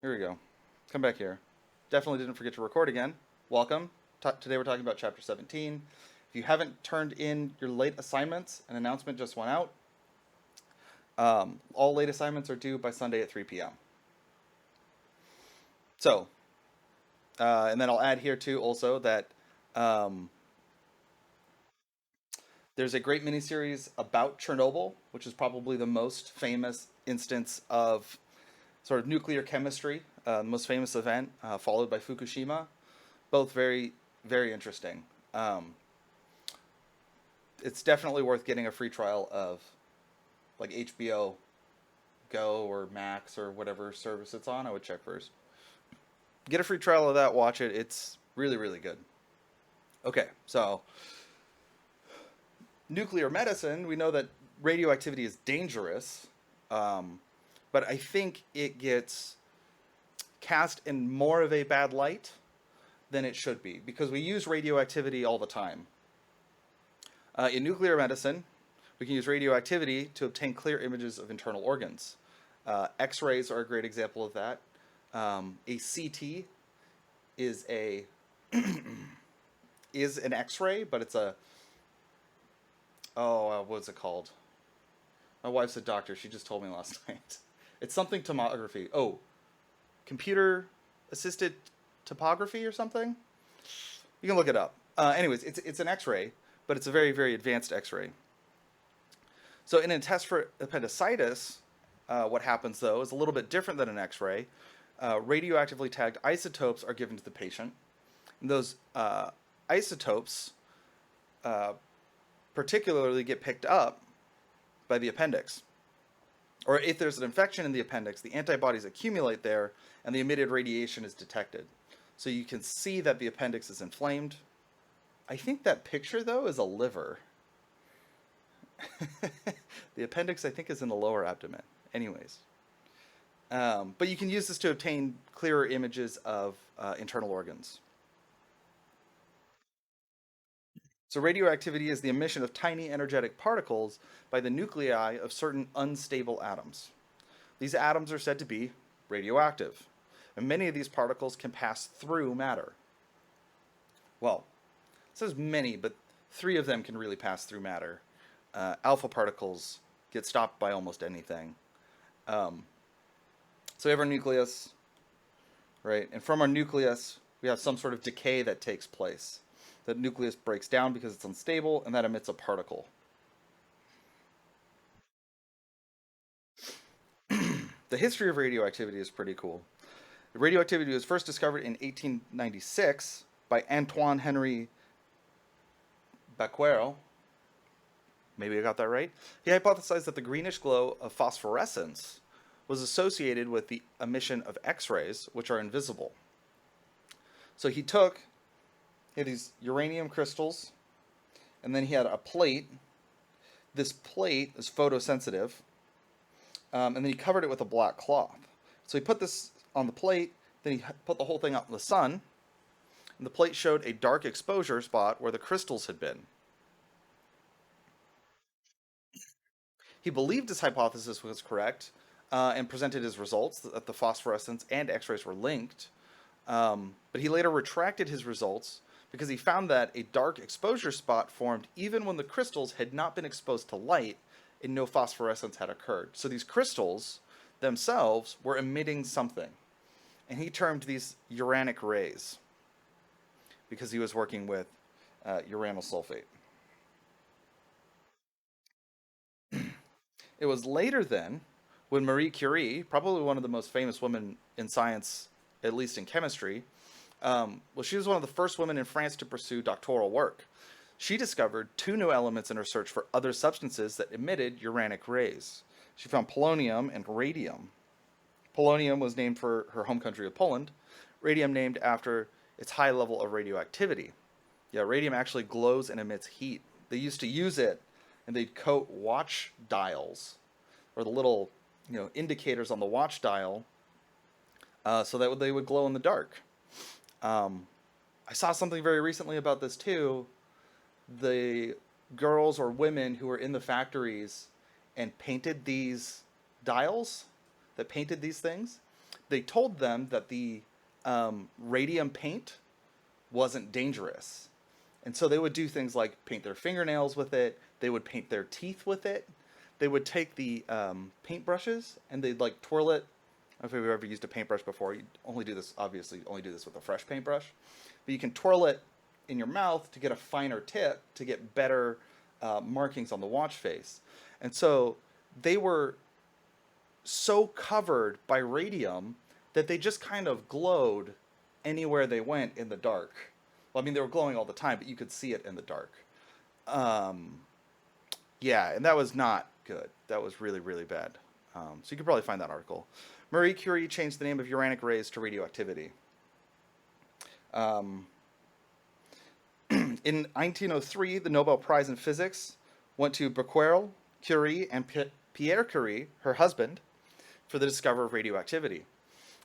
Here we go. Come back here. Definitely didn't forget to record again. Welcome. Today we're talking about Chapter 17. If you haven't turned in your late assignments, an announcement just went out. All late assignments are due by Sunday at 3 p.m. So, and then I'll add here too also that um, there's a great miniseries about Chernobyl, which is probably the most famous instance of sort of nuclear chemistry, the most famous event, followed by Fukushima. Both very, very interesting. Um, it's definitely worth getting a free trial of like HBO Go or Max or whatever service it's on. I would check first. Get a free trial of that, watch it. It's really, really good. Okay, so nuclear medicine, we know that radioactivity is dangerous, um, but I think it gets cast in more of a bad light than it should be because we use radioactivity all the time. In nuclear medicine, we can use radioactivity to obtain clear images of internal organs. X-rays are a great example of that. A CT is a is an X-ray, but it's a what's it called? My wife's a doctor. She just told me last night. It's something tomography. Oh, computer assisted topography or something. You can look it up. Anyways, it's an X-ray, but it's a very, very advanced X-ray. So in a test for appendicitis, what happens though is a little bit different than an X-ray. Radioactively tagged isotopes are given to the patient. And those isotopes particularly get picked up by the appendix. Or if there's an infection in the appendix, the antibodies accumulate there and the emitted radiation is detected. So you can see that the appendix is inflamed. I think that picture, though, is a liver. The appendix, I think, is in the lower abdomen. Anyways. But you can use this to obtain clearer images of internal organs. So radioactivity is the emission of tiny energetic particles by the nuclei of certain unstable atoms. These atoms are said to be radioactive, and many of these particles can pass through matter. Well, it says many, but 3 of them can really pass through matter. Alpha particles get stopped by almost anything. So we have our nucleus, right? And from our nucleus, we have some sort of decay that takes place. The nucleus breaks down because it's unstable, and that emits a particle. The history of radioactivity is pretty cool. Radioactivity was first discovered in 1896 by Antoine Henry Becquerel. Maybe I got that right. He hypothesized that the greenish glow of phosphorescence was associated with the emission of X-rays, which are invisible. So he had these uranium crystals, and then he had a plate. This plate is photosensitive, and then he covered it with a black cloth. So he put this on the plate, then he put the whole thing out in the sun, and the plate showed a dark exposure spot where the crystals had been. He believed his hypothesis was correct and presented his results that the phosphorescence and X-rays were linked, but he later retracted his results because he found that a dark exposure spot formed even when the crystals had not been exposed to light and no phosphorescence had occurred. So these crystals themselves were emitting something. And he termed these uranic rays because he was working with uranyl sulfate. It was later then when Marie Curie, probably one of the most famous women in science, at least in chemistry, she was one of the first women in France to pursue doctoral work. She discovered 2 new elements in her search for other substances that emitted uranic rays. She found polonium and radium. Polonium was named for her home country of Poland. Radium named after its high level of radioactivity. Yeah, radium actually glows and emits heat. They used to use it, and they'd coat watch dials, or the little indicators on the watch dial, so that they would glow in the dark. I saw something very recently about this too. The girls or women who were in the factories and painted these dials, that painted these things, they told them that the radium paint wasn't dangerous. And so they would do things like paint their fingernails with it. They would paint their teeth with it. They would take the paintbrushes and they'd like twirl it. I don't know if you've ever used a paintbrush before. You only do this, obviously, only do this with a fresh paintbrush. But you can twirl it in your mouth to get a finer tip, to get better markings on the watch face. And so they were so covered by radium that they just kind of glowed anywhere they went in the dark. Well, I mean, they were glowing all the time, but you could see it in the dark. Yeah, and that was not good. That was really, really bad. So you could probably find that article. Marie Curie changed the name of uranic rays to radioactivity. In 1903, the Nobel Prize in Physics went to Becquerel, Curie, and Pierre Curie, her husband, for the discovery of radioactivity.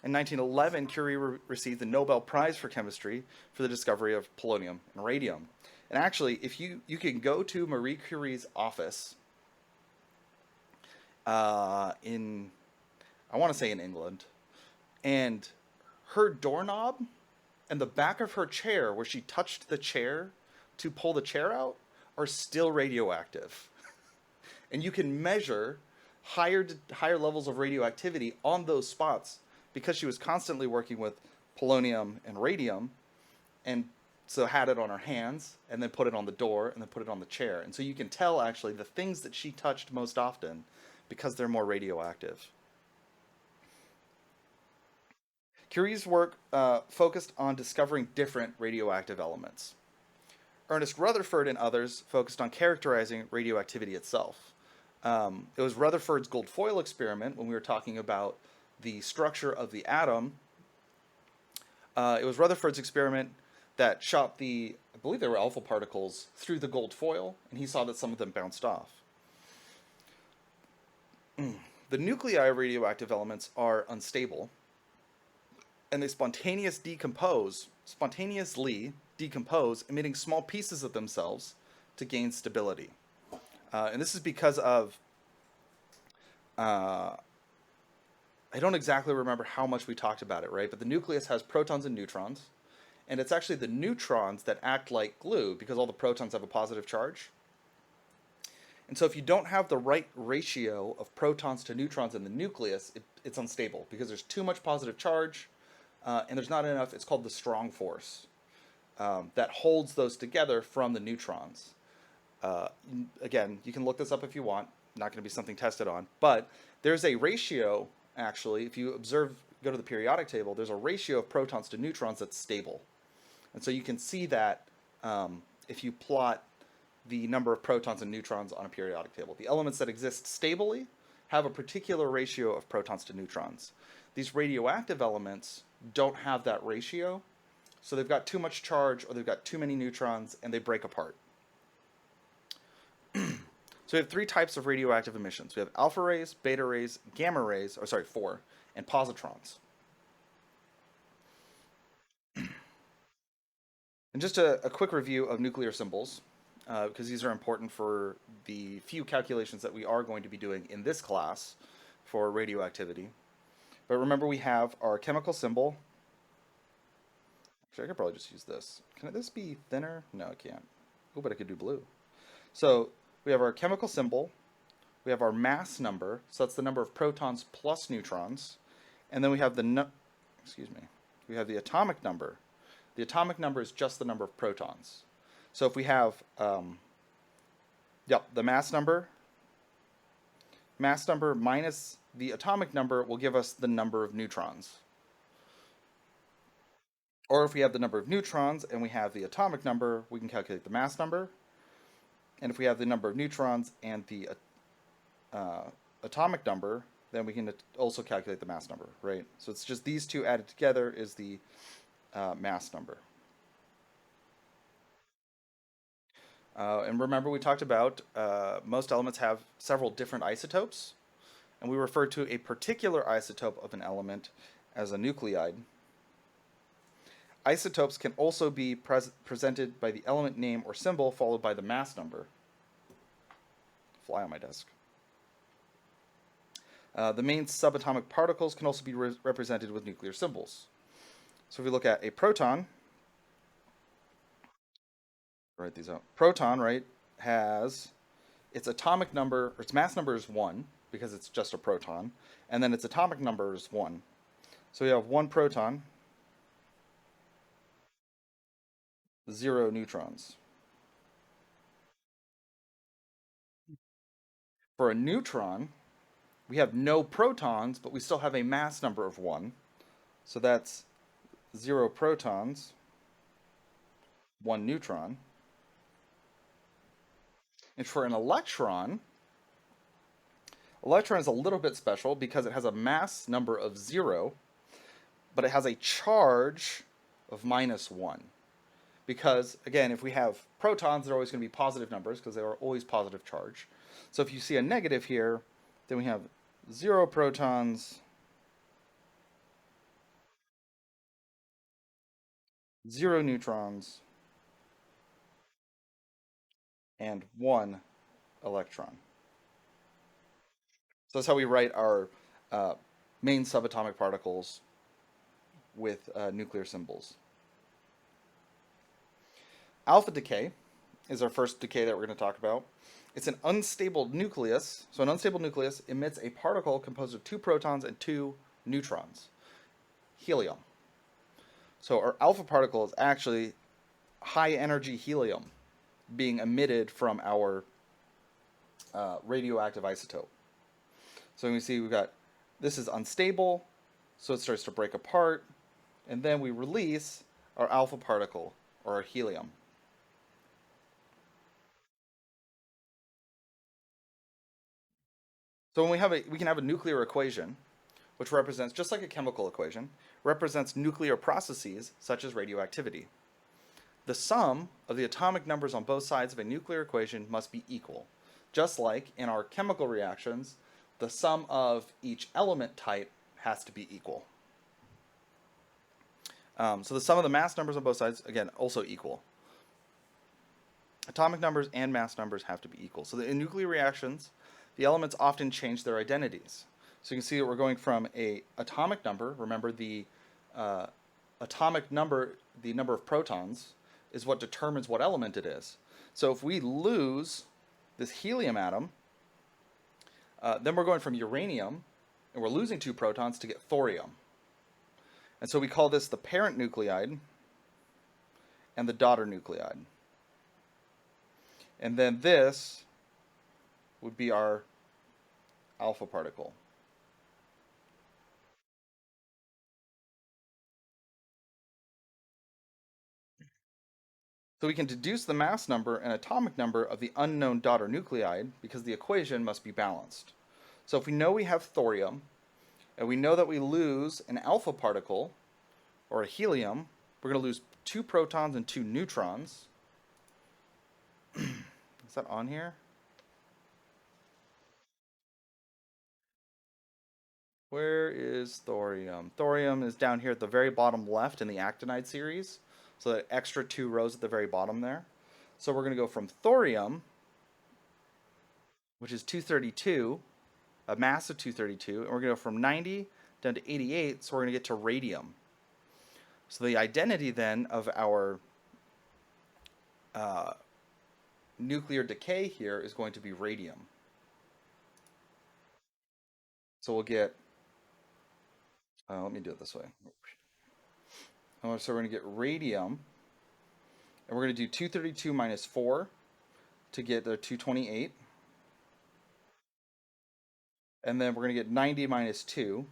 In 1911, Curie received the Nobel Prize for Chemistry for the discovery of polonium and radium. And actually, if you can go to Marie Curie's office in, I want to say in England, and her doorknob and the back of her chair where she touched the chair to pull the chair out are still radioactive. And you can measure higher levels of radioactivity on those spots because she was constantly working with polonium and radium, and so had it on her hands and then put it on the door and then put it on the chair. And so you can tell actually the things that she touched most often because they're more radioactive. Curie's work focused on discovering different radioactive elements. Ernest Rutherford and others focused on characterizing radioactivity itself. It was Rutherford's gold foil experiment when we were talking about the structure of the atom. It was Rutherford's experiment that shot I believe they were alpha particles, through the gold foil, and he saw that some of them bounced off. The nuclei of radioactive elements are unstable, and they spontaneously decompose, emitting small pieces of themselves to gain stability. And this is because of, I don't exactly remember how much we talked about it, right? But the nucleus has protons and neutrons, and it's actually the neutrons that act like glue because all the protons have a positive charge. And so if you don't have the right ratio of protons to neutrons in the nucleus, it's unstable because there's too much positive charge, and there's not enough. It's called the strong force that holds those together from the neutrons. Again, you can look this up if you want. Not going to be something tested on, but there's a ratio, actually, if you go to the periodic table, there's a ratio of protons to neutrons that's stable. And so you can see that if you plot the number of protons and neutrons on a periodic table. The elements that exist stably have a particular ratio of protons to neutrons. These radioactive elements don't have that ratio, so they've got too much charge or they've got too many neutrons and they break apart. So we have three types of radioactive emissions. We have alpha rays, beta rays, gamma rays, four, and positrons. And just a quick review of nuclear symbols, because these are important for the few calculations that we are going to be doing in this class for radioactivity. But remember, we have our chemical symbol. Actually, I could probably just use this. Can this be thinner? No, it can't. Oh, but I could do blue. So we have our chemical symbol. We have our mass number. So that's the number of protons plus neutrons. And then we have we have the atomic number. The atomic number is just the number of protons. So if we have, the mass number minus the atomic number will give us the number of neutrons. Or if we have the number of neutrons and we have the atomic number, we can calculate the mass number. And if we have the number of neutrons and the atomic number, then we can also calculate the mass number, right? So it's just these two added together is the mass number. And remember, we talked about most elements have several different isotopes, and we refer to a particular isotope of an element as a nuclide. Isotopes can also be presented by the element name or symbol followed by the mass number. Fly on my desk. The main subatomic particles can also be represented with nuclear symbols. So if we look at a proton, write these out. Proton, right, has its atomic number, or its mass number is 1, because it's just a proton, and then its atomic number is 1. So we have 1 proton, 0 neutrons. For a neutron, we have no protons, but we still have a mass number of 1. So that's 0 protons, 1 neutron. And for an electron is a little bit special because it has a mass number of 0, but it has a charge of -1. Because, again, if we have protons, they're always going to be positive numbers because they are always positive charge. So if you see a negative here, then we have 0 protons, 0 neutrons, and 1 electron. So that's how we write our main subatomic particles with nuclear symbols. Alpha decay is our first decay that we're going to talk about. It's an unstable nucleus. So an unstable nucleus emits a particle composed of 2 protons and 2 neutrons. Helium. So our alpha particle is actually high energy helium being emitted from our radioactive isotope. So we see we've got, this is unstable, so it starts to break apart, and then we release our alpha particle, or our helium. So when we can have a nuclear equation, which represents, just like a chemical equation, represents nuclear processes such as radioactivity. The sum of the atomic numbers on both sides of a nuclear equation must be equal. Just like in our chemical reactions, the sum of each element type has to be equal. So the sum of the mass numbers on both sides, again, also equal. Atomic numbers and mass numbers have to be equal. So in nuclear reactions, the elements often change their identities. So you can see that we're going from a atomic number. Remember, the atomic number, the number of protons, is what determines what element it is. So if we lose this helium atom, then we're going from uranium, and we're losing 2 protons to get thorium. And so we call this the parent nuclide and the daughter nuclide. And then this would be our alpha particle. So we can deduce the mass number and atomic number of the unknown daughter nuclide because the equation must be balanced. So if we know we have thorium, and we know that we lose an alpha particle, or a helium, we're going to lose 2 protons and 2 neutrons. Is that on here? Where is thorium? Thorium is down here at the very bottom left in the actinide series. So that extra 2 rows at the very bottom there. So we're going to go from thorium, which is 232, a mass of 232, and we're going to go from 90 down to 88, so we're going to get to radium. So the identity then of our nuclear decay here is going to be radium. So we'll get, let me do it this way. So we're going to get radium, and we're going to do 232 minus 4 to get the 228. And then we're going to get 90 minus 2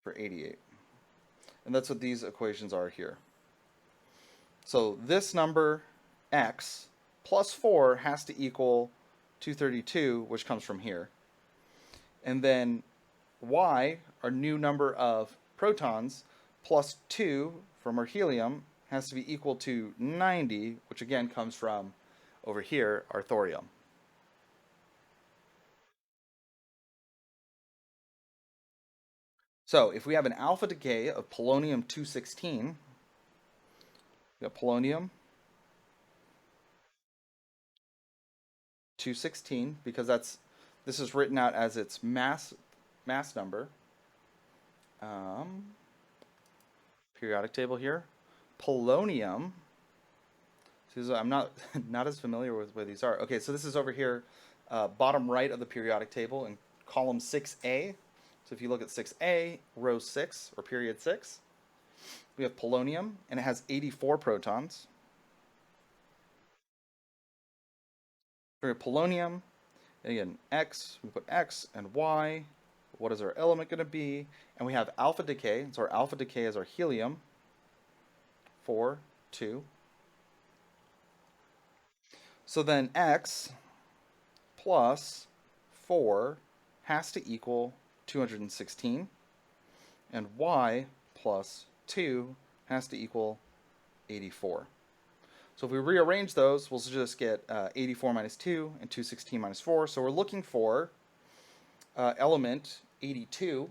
for 88. And that's what these equations are here. So this number, x, plus 4 has to equal 232, which comes from here. And then y, our new number of protons, plus 2 from our helium, has to be equal to 90, which again comes from over here, our thorium. So if we have an alpha decay of polonium-216, we got polonium-216, because that's This is written out as its mass number. Um, Periodic table here. Polonium. I'm not not as familiar with where these are. Okay, so this is over here, bottom right of the periodic table in column 6A. So if you look at 6A, row 6, or period 6, we have polonium, and it has 84 protons. For polonium, and again, X, we put X and Y. What is our element going to be? And we have alpha decay. So our alpha decay is our helium, 4, 2. So then X plus 4 has to equal 216, and Y plus 2 has to equal 84. So if we rearrange those, we'll just get 84 minus 2 and 216 minus 4. So we're looking for element 82.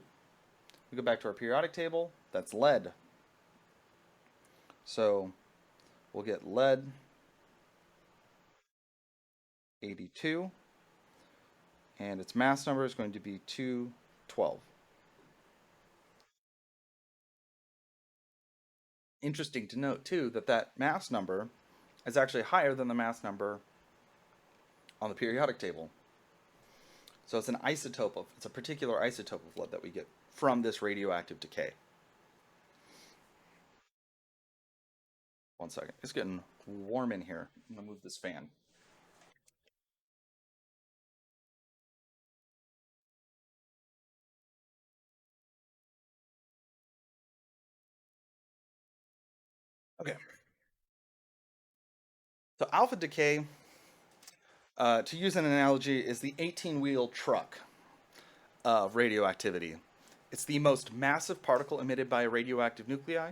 We go back to our periodic table. That's lead. So we'll get lead 82, and its mass number is going to be 212. Interesting to note, too, that mass number is actually higher than the mass number on the periodic table. So it's it's a particular isotope of lead that we get from this radioactive decay. One second. It's getting warm in here. I'm going to move this fan. Okay. So alpha decay, to use an analogy, is the 18-wheel truck of radioactivity. It's the most massive particle emitted by a radioactive nuclei.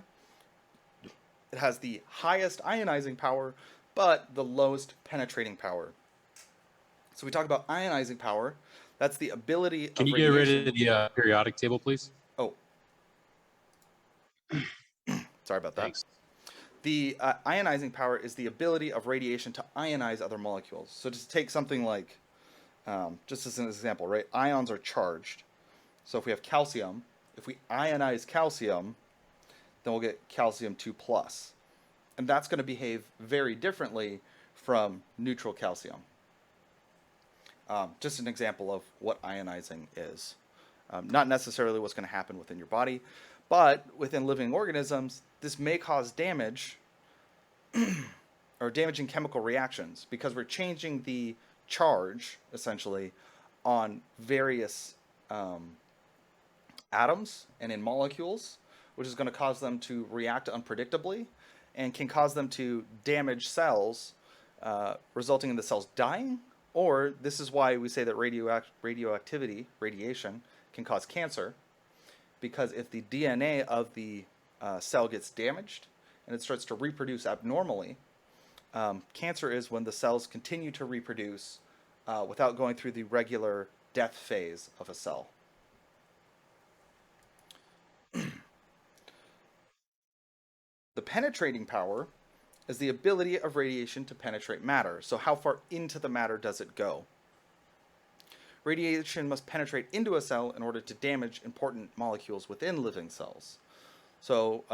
It has the highest ionizing power, but the lowest penetrating power. So we talk about ionizing power. That's the ability Can of you get rid radiation. of the periodic table, please? Oh, sorry about that. Thanks. The ionizing power is the ability of radiation to ionize other molecules. So just take something like, just as an example, right? Ions are charged. So if we have calcium, if we ionize calcium, then we'll get calcium 2 plus. And that's going to behave very differently from neutral calcium. Just an example of what ionizing is. Not necessarily what's going to happen within your body, but within living organisms, this may cause damage or damaging chemical reactions because we're changing the charge, essentially, on various atoms and in molecules, which is going to cause them to react unpredictably and can cause them to damage cells, resulting in the cells dying. Or this is why we say that radioactivity, radiation, can cause cancer, because if the DNA of the cell gets damaged and it starts to reproduce abnormally, cancer is when the cells continue to reproduce without going through the regular death phase of a cell. The penetrating power is the ability of radiation to penetrate matter. So how far into the matter does it go? Radiation must penetrate into a cell in order to damage important molecules within living cells. So,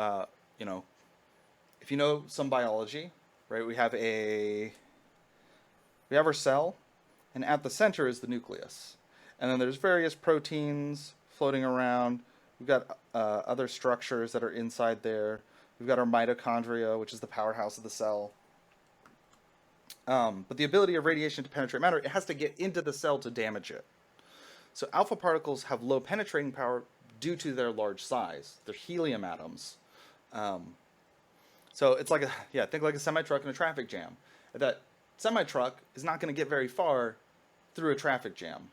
if you know some biology, right, we have our cell, and at the center is the nucleus. And then there's various proteins floating around. We've got other structures that are inside there. We've got our mitochondria, which is the powerhouse of the cell. But the ability of radiation to penetrate matter, it has to get into the cell to damage it. So alpha particles have low penetrating power due to their large size. They're helium atoms. So it's like think like a semi-truck in a traffic jam. That semi-truck is not going to get very far through a traffic jam.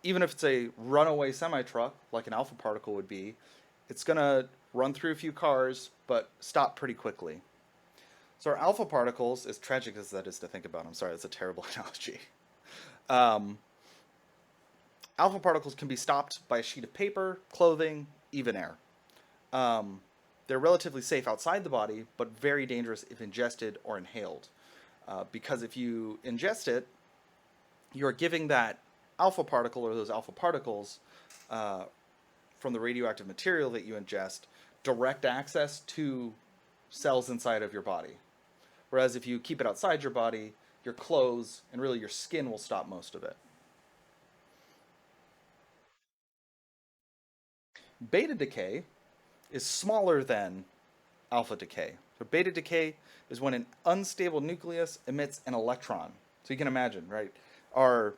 Even if it's a runaway semi-truck, like an alpha particle would be, it's going to run through a few cars, but stop pretty quickly. So our alpha particles, as tragic as that is to think about, I'm sorry, that's a terrible analogy. Alpha particles can be stopped by a sheet of paper, clothing, even air. They're relatively safe outside the body, but very dangerous if ingested or inhaled. Because if you ingest it, you're giving that alpha particle or those alpha particles uh, from the radioactive material that you ingest direct access to cells inside of your body. Whereas if you keep it outside your body, your clothes and really your skin will stop most of it. Beta decay is smaller than alpha decay. So beta decay is when an unstable nucleus emits an electron. So you can imagine, right? Our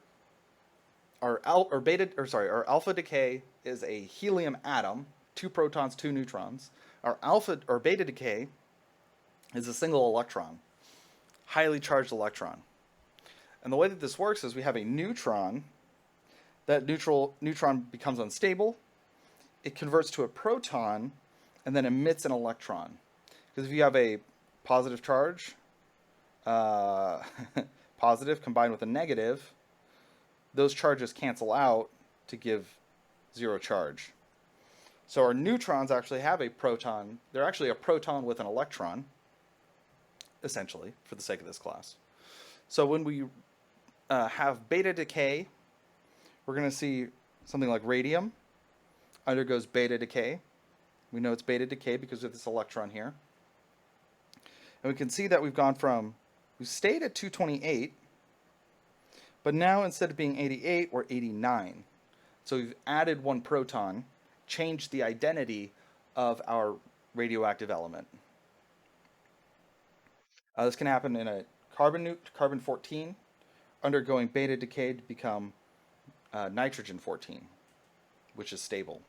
our alpha decay is a helium atom, two protons, two neutrons. Our alpha or beta decay is a single electron, highly charged electron. And the way that this works is we have a neutron. That neutron becomes unstable. It converts to a proton and then emits an electron. Because if you have a positive charge, uh, positive combined with a negative, those charges cancel out to give zero charge. So our neutrons actually have a proton. They're actually a proton with an electron, essentially, for the sake of this class. So when we have beta decay, we're going to see something like radium undergoes beta decay. We know it's beta decay because of this electron here. And we can see that we've stayed at 228, but now instead of being 88, we're 89. So we've added one proton, changed the identity of our radioactive element. This can happen in a carbon 14, undergoing beta decay to become nitrogen 14, which is stable.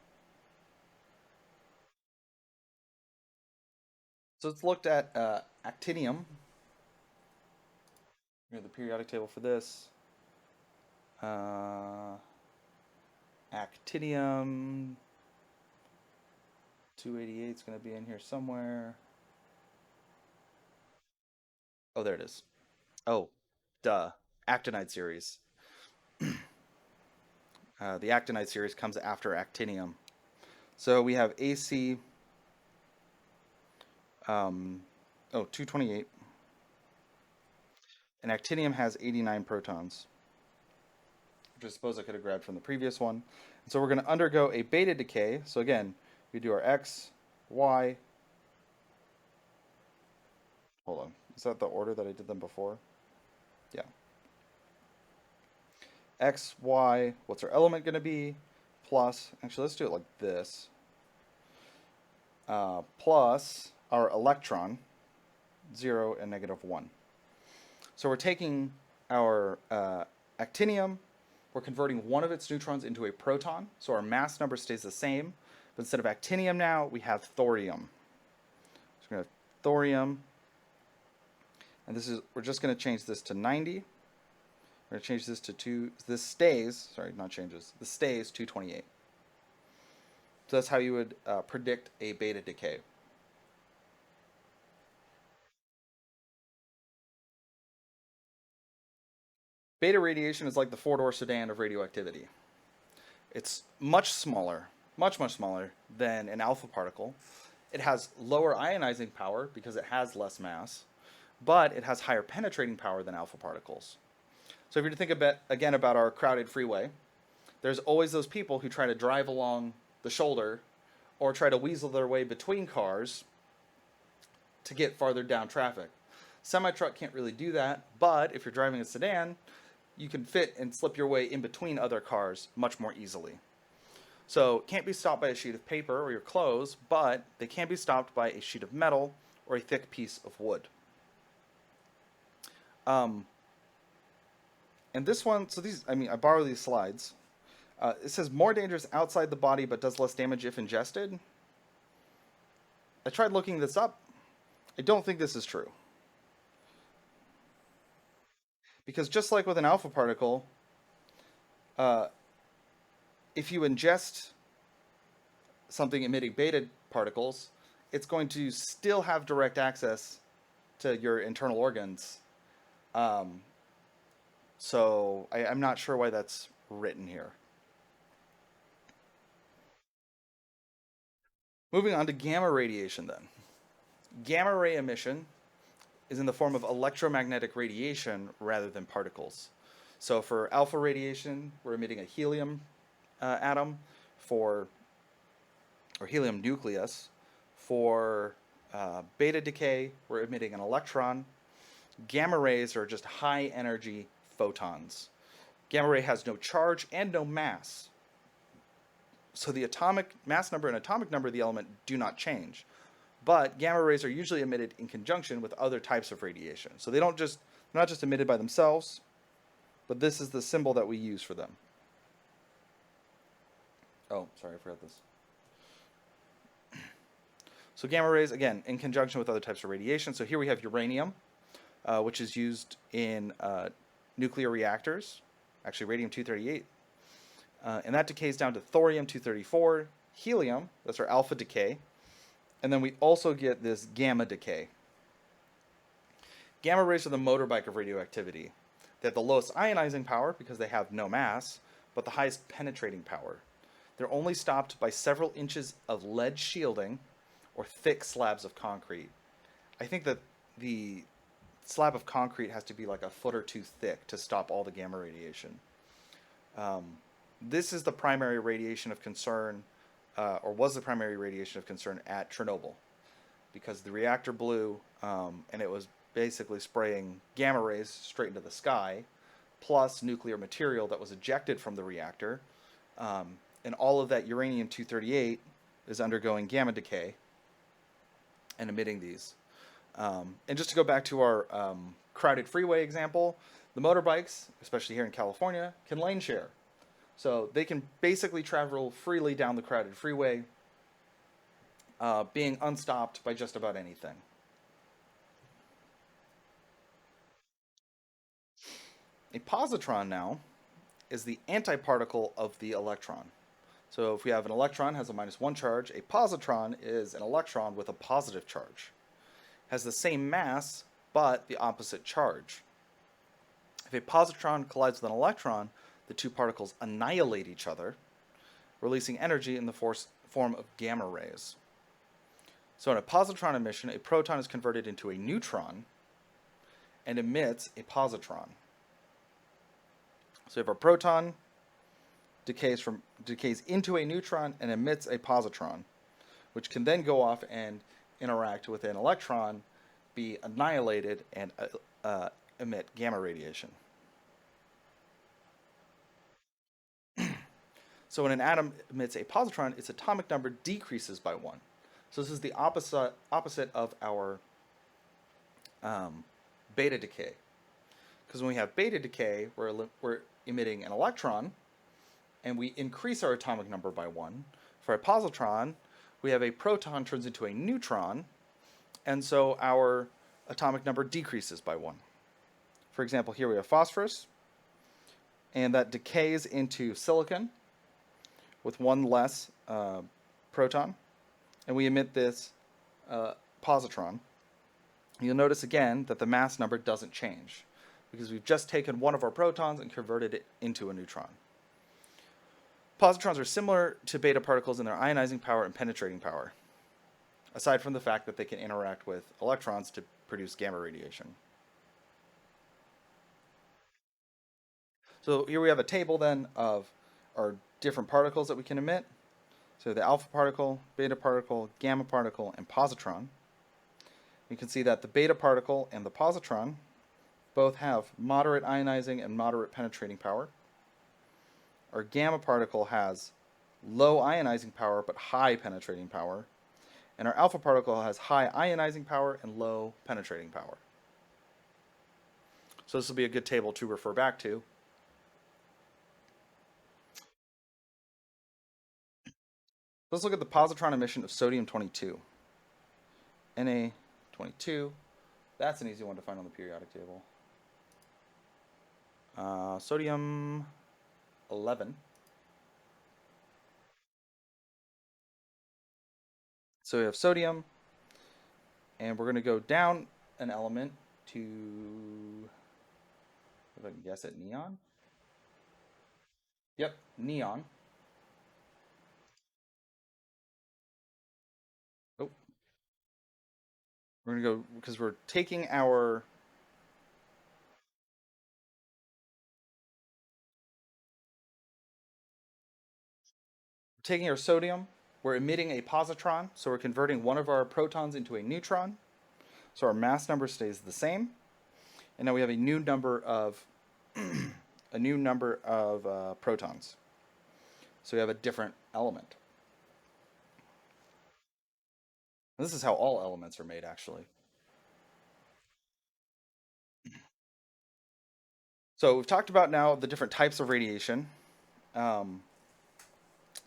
So let's look at actinium. Here's the periodic table for this. Actinium 288 is going to be in here somewhere. Oh, there it is. Oh, duh. Actinide series. The actinide series comes after actinium. So we have AC 228. And actinium has 89 protons, which I suppose I could have grabbed from the previous one. And so we're going to undergo a beta decay. So again, we do our X, Y. Hold on. Is that the order that I did them before? Yeah. X, Y, what's our element going to be? Plus, actually, let's do it like this. Plus our electron, 0 and -1. So we're taking our actinium, we're converting one of its neutrons into a proton, so our mass number stays the same. But instead of actinium now, we have thorium. So we're going to have thorium, and we're just going to change this to 90. We're going to change this to this stays 228. So that's how you would predict a beta decay. Beta radiation is like the four-door sedan of radioactivity. It's much smaller, much smaller than an alpha particle. It has lower ionizing power because it has less mass, but it has higher penetrating power than alpha particles. So if you're to think again about our crowded freeway, there's always those people who try to drive along the shoulder or try to weasel their way between cars to get farther down traffic. Semi-truck can't really do that, but if you're driving a sedan, you can fit and slip your way in between other cars much more easily. So can't be stopped by a sheet of paper or your clothes, but they can be stopped by a sheet of metal or a thick piece of wood. And this one, I borrow these slides. It says more dangerous outside the body but does less damage if ingested. I tried looking this up. I don't think this is true. Because just like with an alpha particle, if you ingest something emitting beta particles, it's going to still have direct access to your internal organs. So I'm not sure why that's written here. Moving on to gamma radiation then. Gamma ray emission is in the form of electromagnetic radiation rather than particles. So for alpha radiation, we're emitting a helium atom. For or helium nucleus. For beta decay, we're emitting an electron. Gamma rays are just high energy photons. Gamma ray has no charge and no mass. So the atomic mass number and atomic number of the element do not change. But gamma rays are usually emitted in conjunction with other types of radiation. So they're not just emitted by themselves, but this is the symbol that we use for them. Oh, sorry, I forgot this. So gamma rays, again, in conjunction with other types of radiation. So here we have uranium, which is used in nuclear reactors, actually radium-238. And that decays down to thorium-234, helium, that's our alpha decay. And then we also get this gamma decay. Gamma rays are the motorbike of radioactivity. They have the lowest ionizing power because they have no mass, but the highest penetrating power. They're only stopped by several inches of lead shielding or thick slabs of concrete. I think that the slab of concrete has to be like a foot or two thick to stop all the gamma radiation. This is the primary radiation of concern, or was the primary radiation of concern at Chernobyl, because the reactor blew and it was basically spraying gamma rays straight into the sky, plus nuclear material that was ejected from the reactor. And all of that uranium-238 is undergoing gamma decay and emitting these. And just to go back to our crowded freeway example, the motorbikes, especially here in California, can lane share. So they can basically travel freely down the crowded freeway, being unstopped by just about anything. A positron now is the antiparticle of the electron. So if we have an electron has a -1 charge, a positron is an electron with a positive charge. Has the same mass, but the opposite charge. If a positron collides with an electron, the two particles annihilate each other, releasing energy in the form of gamma rays. So in a positron emission, a proton is converted into a neutron and emits a positron. So if a proton decays into a neutron and emits a positron, which can then go off and interact with an electron, be annihilated, and emit gamma radiation. So when an atom emits a positron, its atomic number decreases by 1. So this is the opposite of our beta decay. Because when we have beta decay, we're emitting an electron, and we increase our atomic number by 1. For a positron, we have a proton turns into a neutron, and so our atomic number decreases by 1. For example, here we have phosphorus, and that decays into silicon with 1 less proton, and we emit this positron. You'll notice again that the mass number doesn't change because we've just taken one of our protons and converted it into a neutron. Positrons are similar to beta particles in their ionizing power and penetrating power, aside from the fact that they can interact with electrons to produce gamma radiation. So here we have a table then of our different particles that we can emit. So the alpha particle, beta particle, gamma particle, and positron. You can see that the beta particle and the positron both have moderate ionizing and moderate penetrating power. Our gamma particle has low ionizing power but high penetrating power. And our alpha particle has high ionizing power and low penetrating power. So this will be a good table to refer back to. Let's look at the positron emission of sodium-22. Na-22. That's an easy one to find on the periodic table. Sodium-11. So we have sodium, and we're going to go down an element to, if I can guess it, neon? Yep, neon. Oh, we're going to go, because we're taking our taking our sodium, we're emitting a positron, so we're converting one of our protons into a neutron. So our mass number stays the same, and now we have a new number of protons. So we have a different element. This is how all elements are made, actually. So we've talked about now the different types of radiation, um,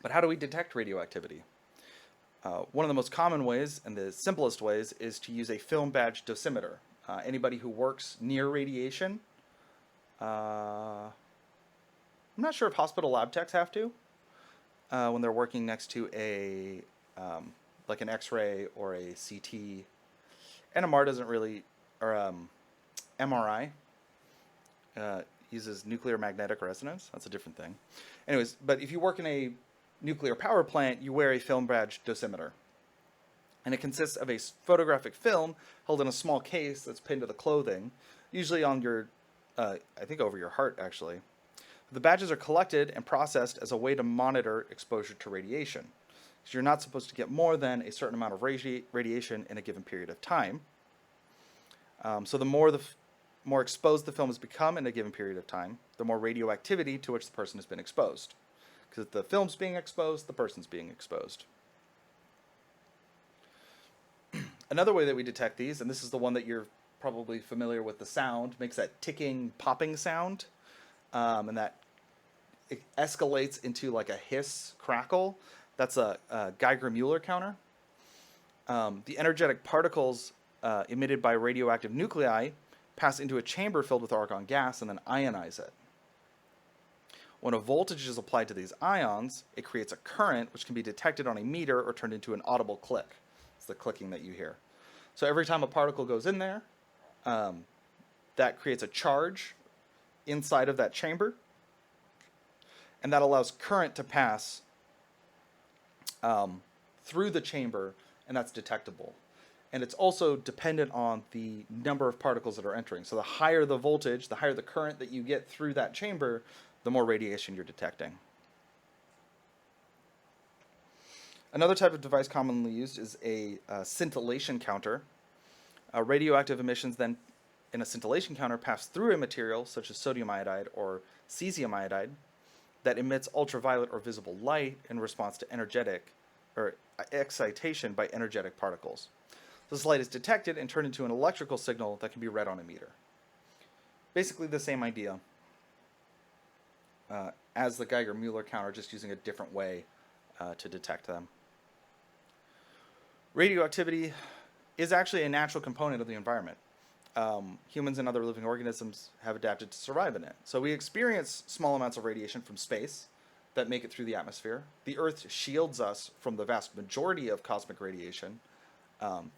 but how do we detect radioactivity? One of the most common ways and the simplest ways is to use a film badge dosimeter. Anybody who works near radiation, I'm not sure if hospital lab techs have to when they're working next to a like an X-ray or a CT. NMR doesn't really, or MRI uses nuclear magnetic resonance. That's a different thing. Anyways, but if you work in a nuclear power plant, you wear a film badge dosimeter. And it consists of a photographic film held in a small case that's pinned to the clothing, usually on your, I think over your heart actually. The badges are collected and processed as a way to monitor exposure to radiation. Because you're not supposed to get more than a certain amount of radiation in a given period of time. So the more exposed the film has become in a given period of time, the more radioactivity to which the person has been exposed. Because if the film's being exposed, the person's being exposed. Another way that we detect these, and this is the one that you're probably familiar with, the sound, makes that ticking, popping sound, and that it escalates into like a hiss crackle. That's a Geiger-Müller counter. The energetic particles emitted by radioactive nuclei pass into a chamber filled with argon gas and then ionize it. When a voltage is applied to these ions, it creates a current which can be detected on a meter or turned into an audible click. It's the clicking that you hear. So every time a particle goes in there, that creates a charge inside of that chamber, and that allows current to pass through the chamber, and that's detectable. And it's also dependent on the number of particles that are entering. So the higher the voltage, the higher the current that you get through that chamber, the more radiation you're detecting. Another type of device commonly used is a scintillation counter. Radioactive emissions then in a scintillation counter pass through a material such as sodium iodide or cesium iodide that emits ultraviolet or visible light in response to energetic or excitation by energetic particles. This light is detected and turned into an electrical signal that can be read on a meter. Basically the same idea as the Geiger-Müller counter, just using a different way to detect them. Radioactivity is actually a natural component of the environment. Humans and other living organisms have adapted to survive in it. So we experience small amounts of radiation from space that make it through the atmosphere. The Earth shields us from the vast majority of cosmic radiation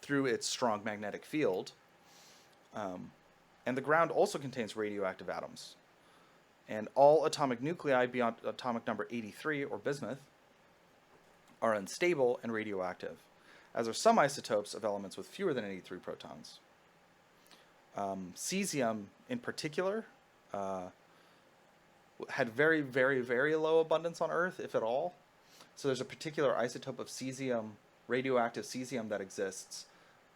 through its strong magnetic field. And the ground also contains radioactive atoms. And all atomic nuclei beyond atomic number 83, or bismuth, are unstable and radioactive, as are some isotopes of elements with fewer than 83 protons. Cesium, in particular, had very, very, very low abundance on Earth, if at all. So there's a particular isotope of cesium, radioactive cesium, that exists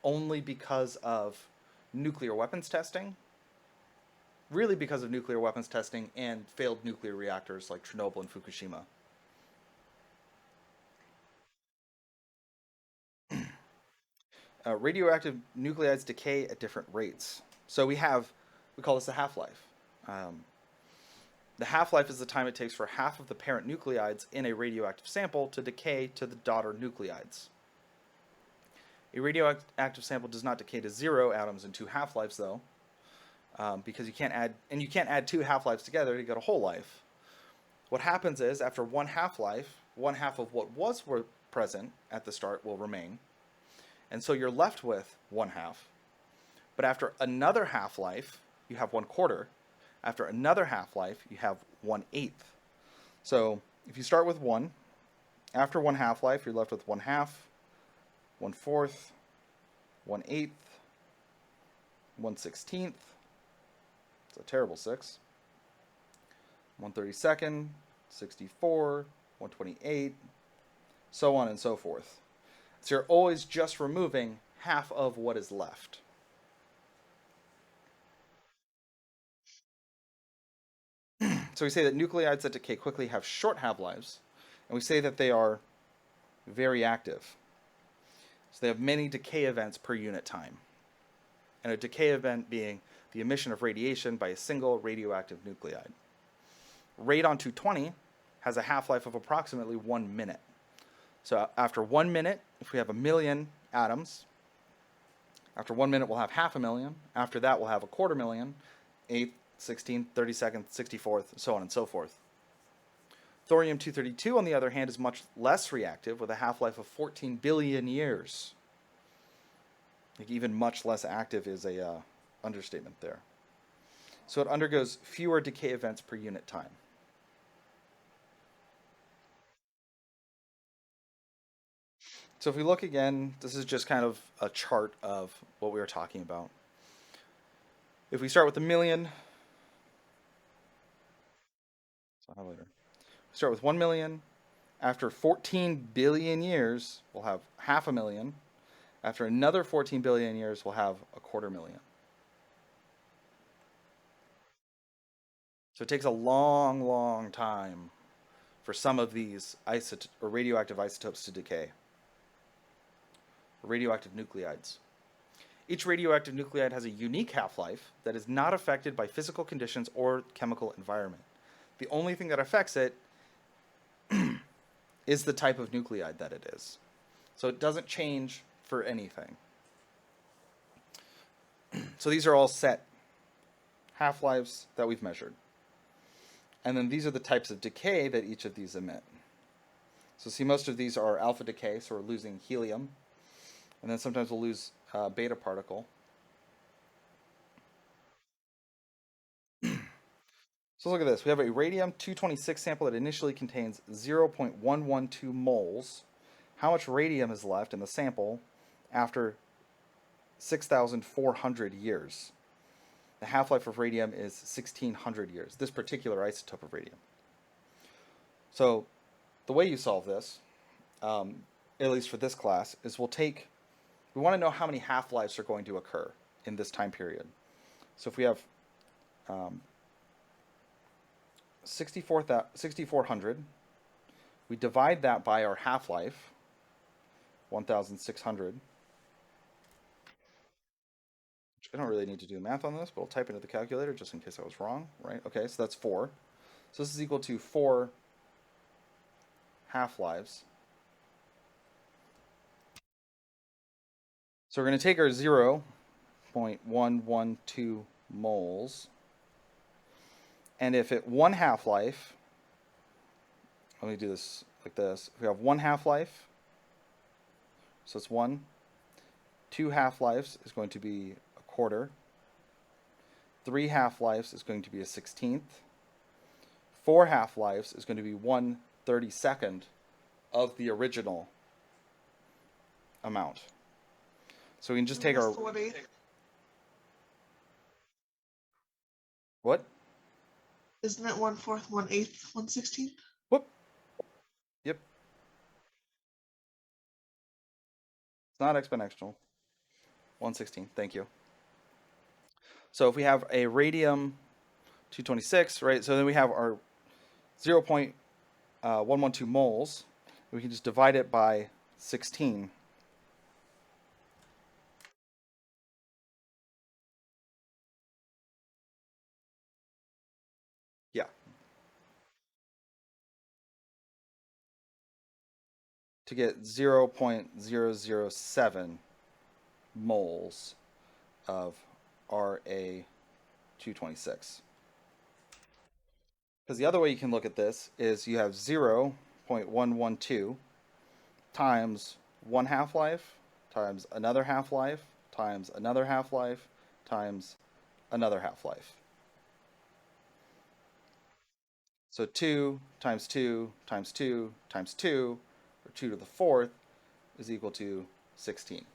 only because of nuclear weapons testing. Really because of nuclear weapons testing and failed nuclear reactors like Chernobyl and Fukushima. Radioactive nuclides decay at different rates. So we call this the half-life. The half-life is the time it takes for half of the parent nuclides in a radioactive sample to decay to the daughter nuclides. A radioactive sample does not decay to 0 atoms in 2 half-lives, though, because you can't add 2 half-lives together to get a whole life. What happens is, after one half-life, one half of what was present at the start will remain, and so you're left with one half. But after another half-life, you have 1/4. After another half-life, you have 1/8. So if you start with 1, after one half-life, you're left with 1/2, 1/4, 1/8, 1/16. It's a terrible 6. 1/32, 64, 1/28, so on and so forth. So you're always just removing half of what is left. So we say that nuclides that decay quickly have short half-lives, and we say that they are very active. So they have many decay events per unit time. And a decay event being the emission of radiation by a single radioactive nuclide. Radon 220 has a half-life of approximately 1 minute. So after 1 minute, if we have 1 million atoms, after 1 minute we'll have 500,000. After that we'll have 250,000, 8th, 16th, 32nd, 64th, so on and so forth. Thorium 232, on the other hand, is much less reactive with a half-life of 14 billion years. Like even much less active is a understatement there. So it undergoes fewer decay events per unit time. So if we look again, this is just kind of a chart of what we were talking about. If we start with 1 million, start with 1 million. After 14 billion years, we'll have 500,000. After another 14 billion years, we'll have 250,000. So it takes a long, long time for some of these radioactive isotopes to decay. Radioactive nuclides. Each radioactive nuclide has a unique half-life that is not affected by physical conditions or chemical environment. The only thing that affects it is the type of nuclide that it is. So it doesn't change for anything. So these are all set half-lives that we've measured. And then these are the types of decay that each of these emit. So see, most of these are alpha decay, so we're losing helium. And then sometimes we'll lose beta particle. So look at this. We have a radium-226 sample that initially contains 0.112 moles. How much radium is left in the sample after 6,400 years? The half-life of radium is 1,600 years, this particular isotope of radium. So the way you solve this, at least for this class, is we want to know how many half-lives are going to occur in this time period. So if we have 6,400, we divide that by our half-life, 1,600. I don't really need to do math on this, but I'll type into the calculator just in case I was wrong, right? Okay, so that's 4. So this is equal to 4 half-lives. So we're going to take our 0.112 moles, and if at 1 half-life, let me do this like this. If we have 1 half-life, so it's 1. 2 half-lives is going to be 1/4. 3 half-lives is going to be a 16th. 4 half-lives is going to be 1/32 of the original amount. So we can just take our... 1/8. What? Isn't it 1/4, 1/8, 1/16? Whoop. Yep. It's not exponential. 1/16. Thank you. So if we have a radium-226, right, so then we have our 0.112 moles. We can just divide it by 16. Yeah. To get 0.007 moles of Ra-226. Because the other way you can look at this is you have 0.112 times 1 half-life times another half-life times another half-life times another half-life. So 2 times 2 times 2 times 2, or 2 to the 4th, is equal to 16.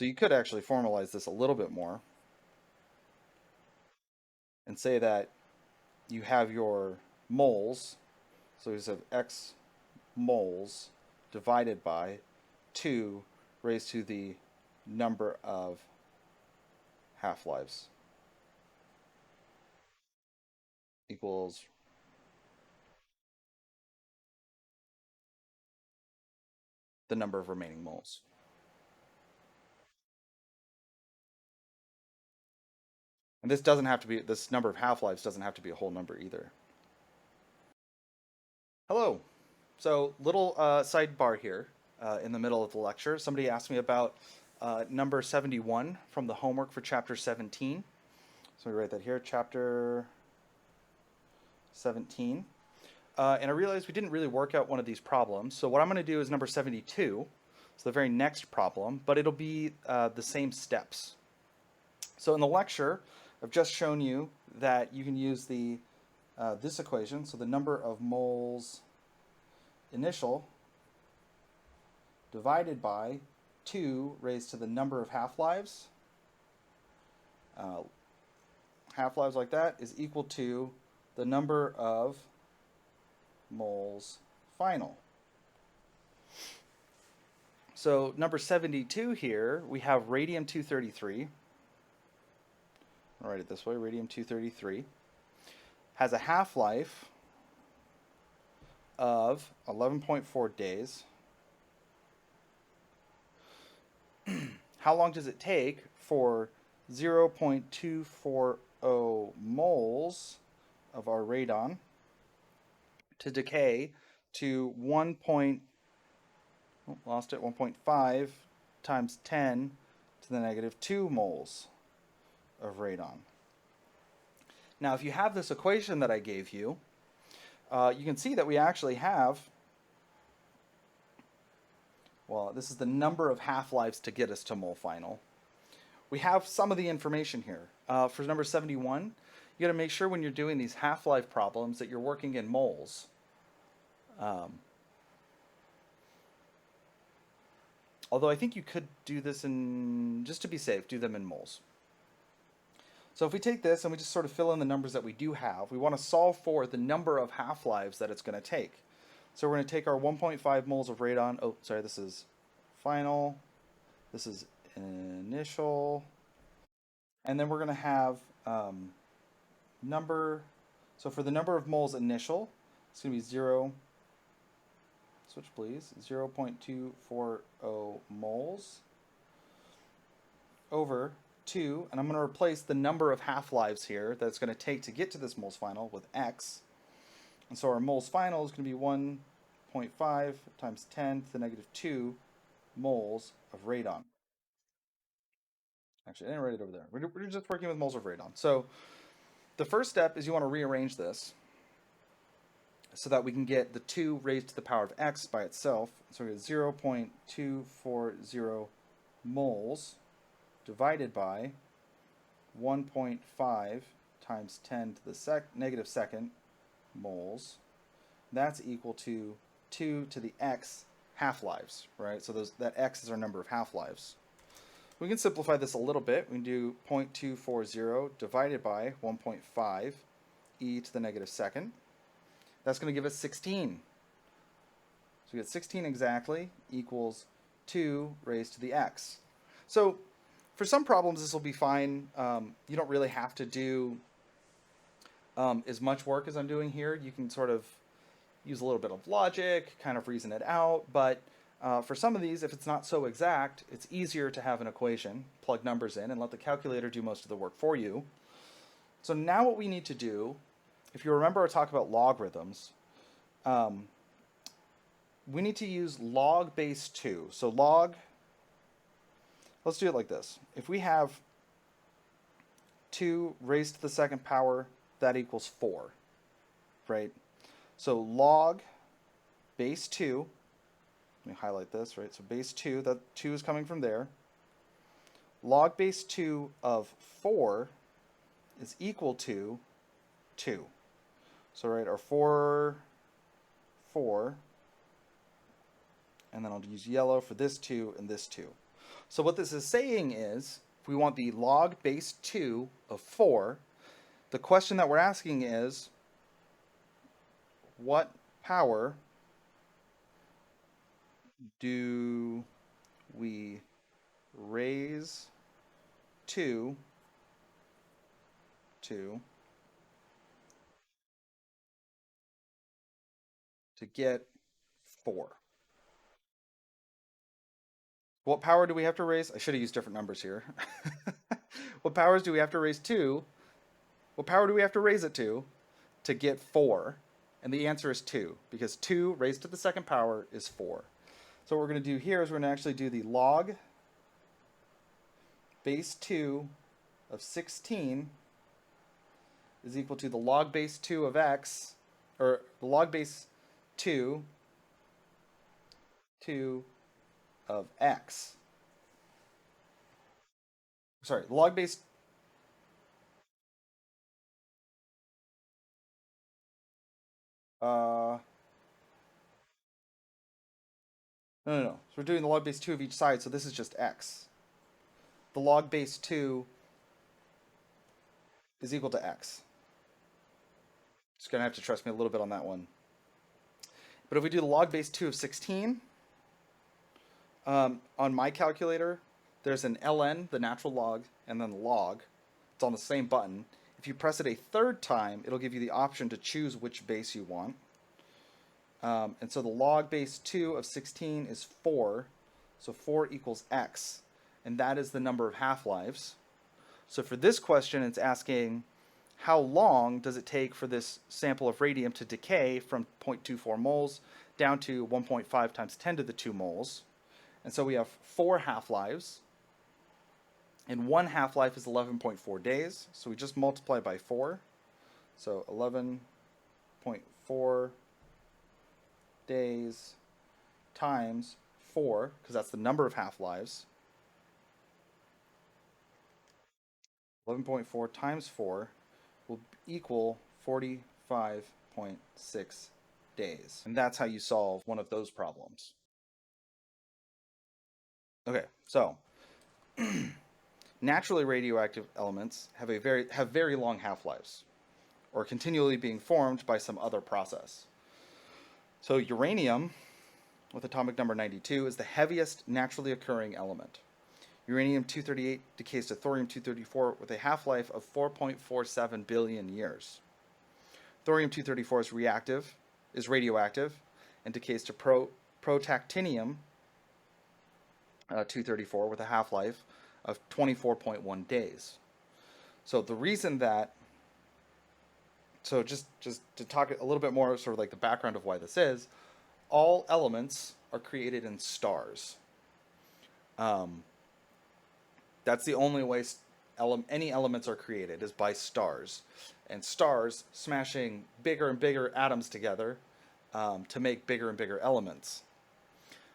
So you could actually formalize this a little bit more and say that you have your moles, so you just have X moles divided by 2 raised to the number of half-lives equals the number of remaining moles. And this doesn't have to be, this number of half-lives doesn't have to be a whole number either. Hello. So, little sidebar here in the middle of the lecture. Somebody asked me about number 71 from the homework for chapter 17. So we write that here, chapter 17. And I realized we didn't really work out one of these problems. So what I'm going to do is number 72. So the very next problem, but it'll be the same steps. So in the lecture, I've just shown you that you can use the this equation. So the number of moles initial divided by 2 raised to the number of half-lives. Half-lives like that is equal to the number of moles final. So number 72 here, we have radium-233. I'll write it this way, radium-233 has a half-life of 11.4 days. How long does it take for 0.240 moles of our radon to decay to 1.5 times 10 to the negative 2 moles of radon? Now, if you have this equation that I gave you, you can see that we actually have, well, this is the number of half-lives to get us to mole final. We have some of the information here. For number 71, you got to make sure when you're doing these half-life problems that you're working in moles. Although I think you could do this in, just to be safe, do them in moles. So if we take this and we just sort of fill in the numbers that we do have, we want to solve for the number of half-lives that it's going to take. So we're going to take our 1.5 moles of radon. Oh, sorry, this is final. This is initial. And then we're going to have number. So for the number of moles initial, it's going to be 0. Switch, please. 0.240 moles over 2, and I'm going to replace the number of half-lives here that it's going to take to get to this moles final with X. And so our moles final is going to be 1.5 times 10 to the negative 2 moles of radon. Actually, I didn't write it over there. We're just working with moles of radon. So the first step is you want to rearrange this so that we can get the 2 raised to the power of X by itself. So we get 0.240 moles divided by 1.5 times 10 to the negative second moles. That's equal to 2 to the X half-lives, right? So that X is our number of half-lives. We can simplify this a little bit. We can do 0.240 divided by 1.5 e to the negative second. That's going to give us 16. So we get 16 exactly equals 2 raised to the X. So for some problems, this will be fine. You don't really have to do as much work as I'm doing here. You can sort of use a little bit of logic, kind of reason it out. But for some of these, if it's not so exact, it's easier to have an equation, plug numbers in, and let the calculator do most of the work for you. So now what we need to do, if you remember our talk about logarithms, we need to use log base 2. So log, let's do it like this. If we have 2 raised to the second power, that equals 4, right? So log base 2, let me highlight this, right? So base 2, that 2 is coming from there. Log base 2 of 4 is equal to 2. So, right, our 4, and then I'll use yellow for this 2 and this 2. So what this is saying is, if we want the log base 2 of 4, the question that we're asking is, what power do we raise to get 4? What power do we have to raise? I should have used different numbers here. What powers do we have to raise to? What power do we have to raise it to get 4? And the answer is 2, because 2 raised to the second power is 4. So what we're going to do here is we're going to actually do the log base 2 of 16 is equal to the log base 2 of x, or the log base 2 of x. Sorry, the log base. No. So we're doing the log base 2 of each side, so this is just x. The log base 2 is equal to x. Just going to have to trust me a little bit on that one. But if we do the log base 2 of 16, on my calculator, there's an ln, the natural log, and then log. It's on the same button. If you press it a third time, it'll give you the option to choose which base you want. And so the log base 2 of 16 is 4. So 4 equals x. And that is the number of half-lives. So for this question, it's asking, how long does it take for this sample of radium to decay from 0.24 moles down to 1.5 times 10 to the 2 moles? And so we have 4 half-lives. And 1 half-life is 11.4 days. So we just multiply by 4. So 11.4 days times 4, because that's the number of half-lives. 11.4 times 4 will equal 45.6 days. And that's how you solve one of those problems. Okay, so naturally radioactive elements have very long half-lives, or continually being formed by some other process. So uranium, with atomic number 92, is the heaviest naturally occurring element. Uranium-238 decays to thorium-234 with a half-life of 4.47 billion years. Thorium-234 is radioactive, and decays to protactinium-234 with a half-life of 24.1 days. So the reason that, so just to talk a little bit more, sort of like the background of why this is, all elements are created in stars. That's the only way any elements are created, is by stars. And stars smashing bigger and bigger atoms together to make bigger and bigger elements.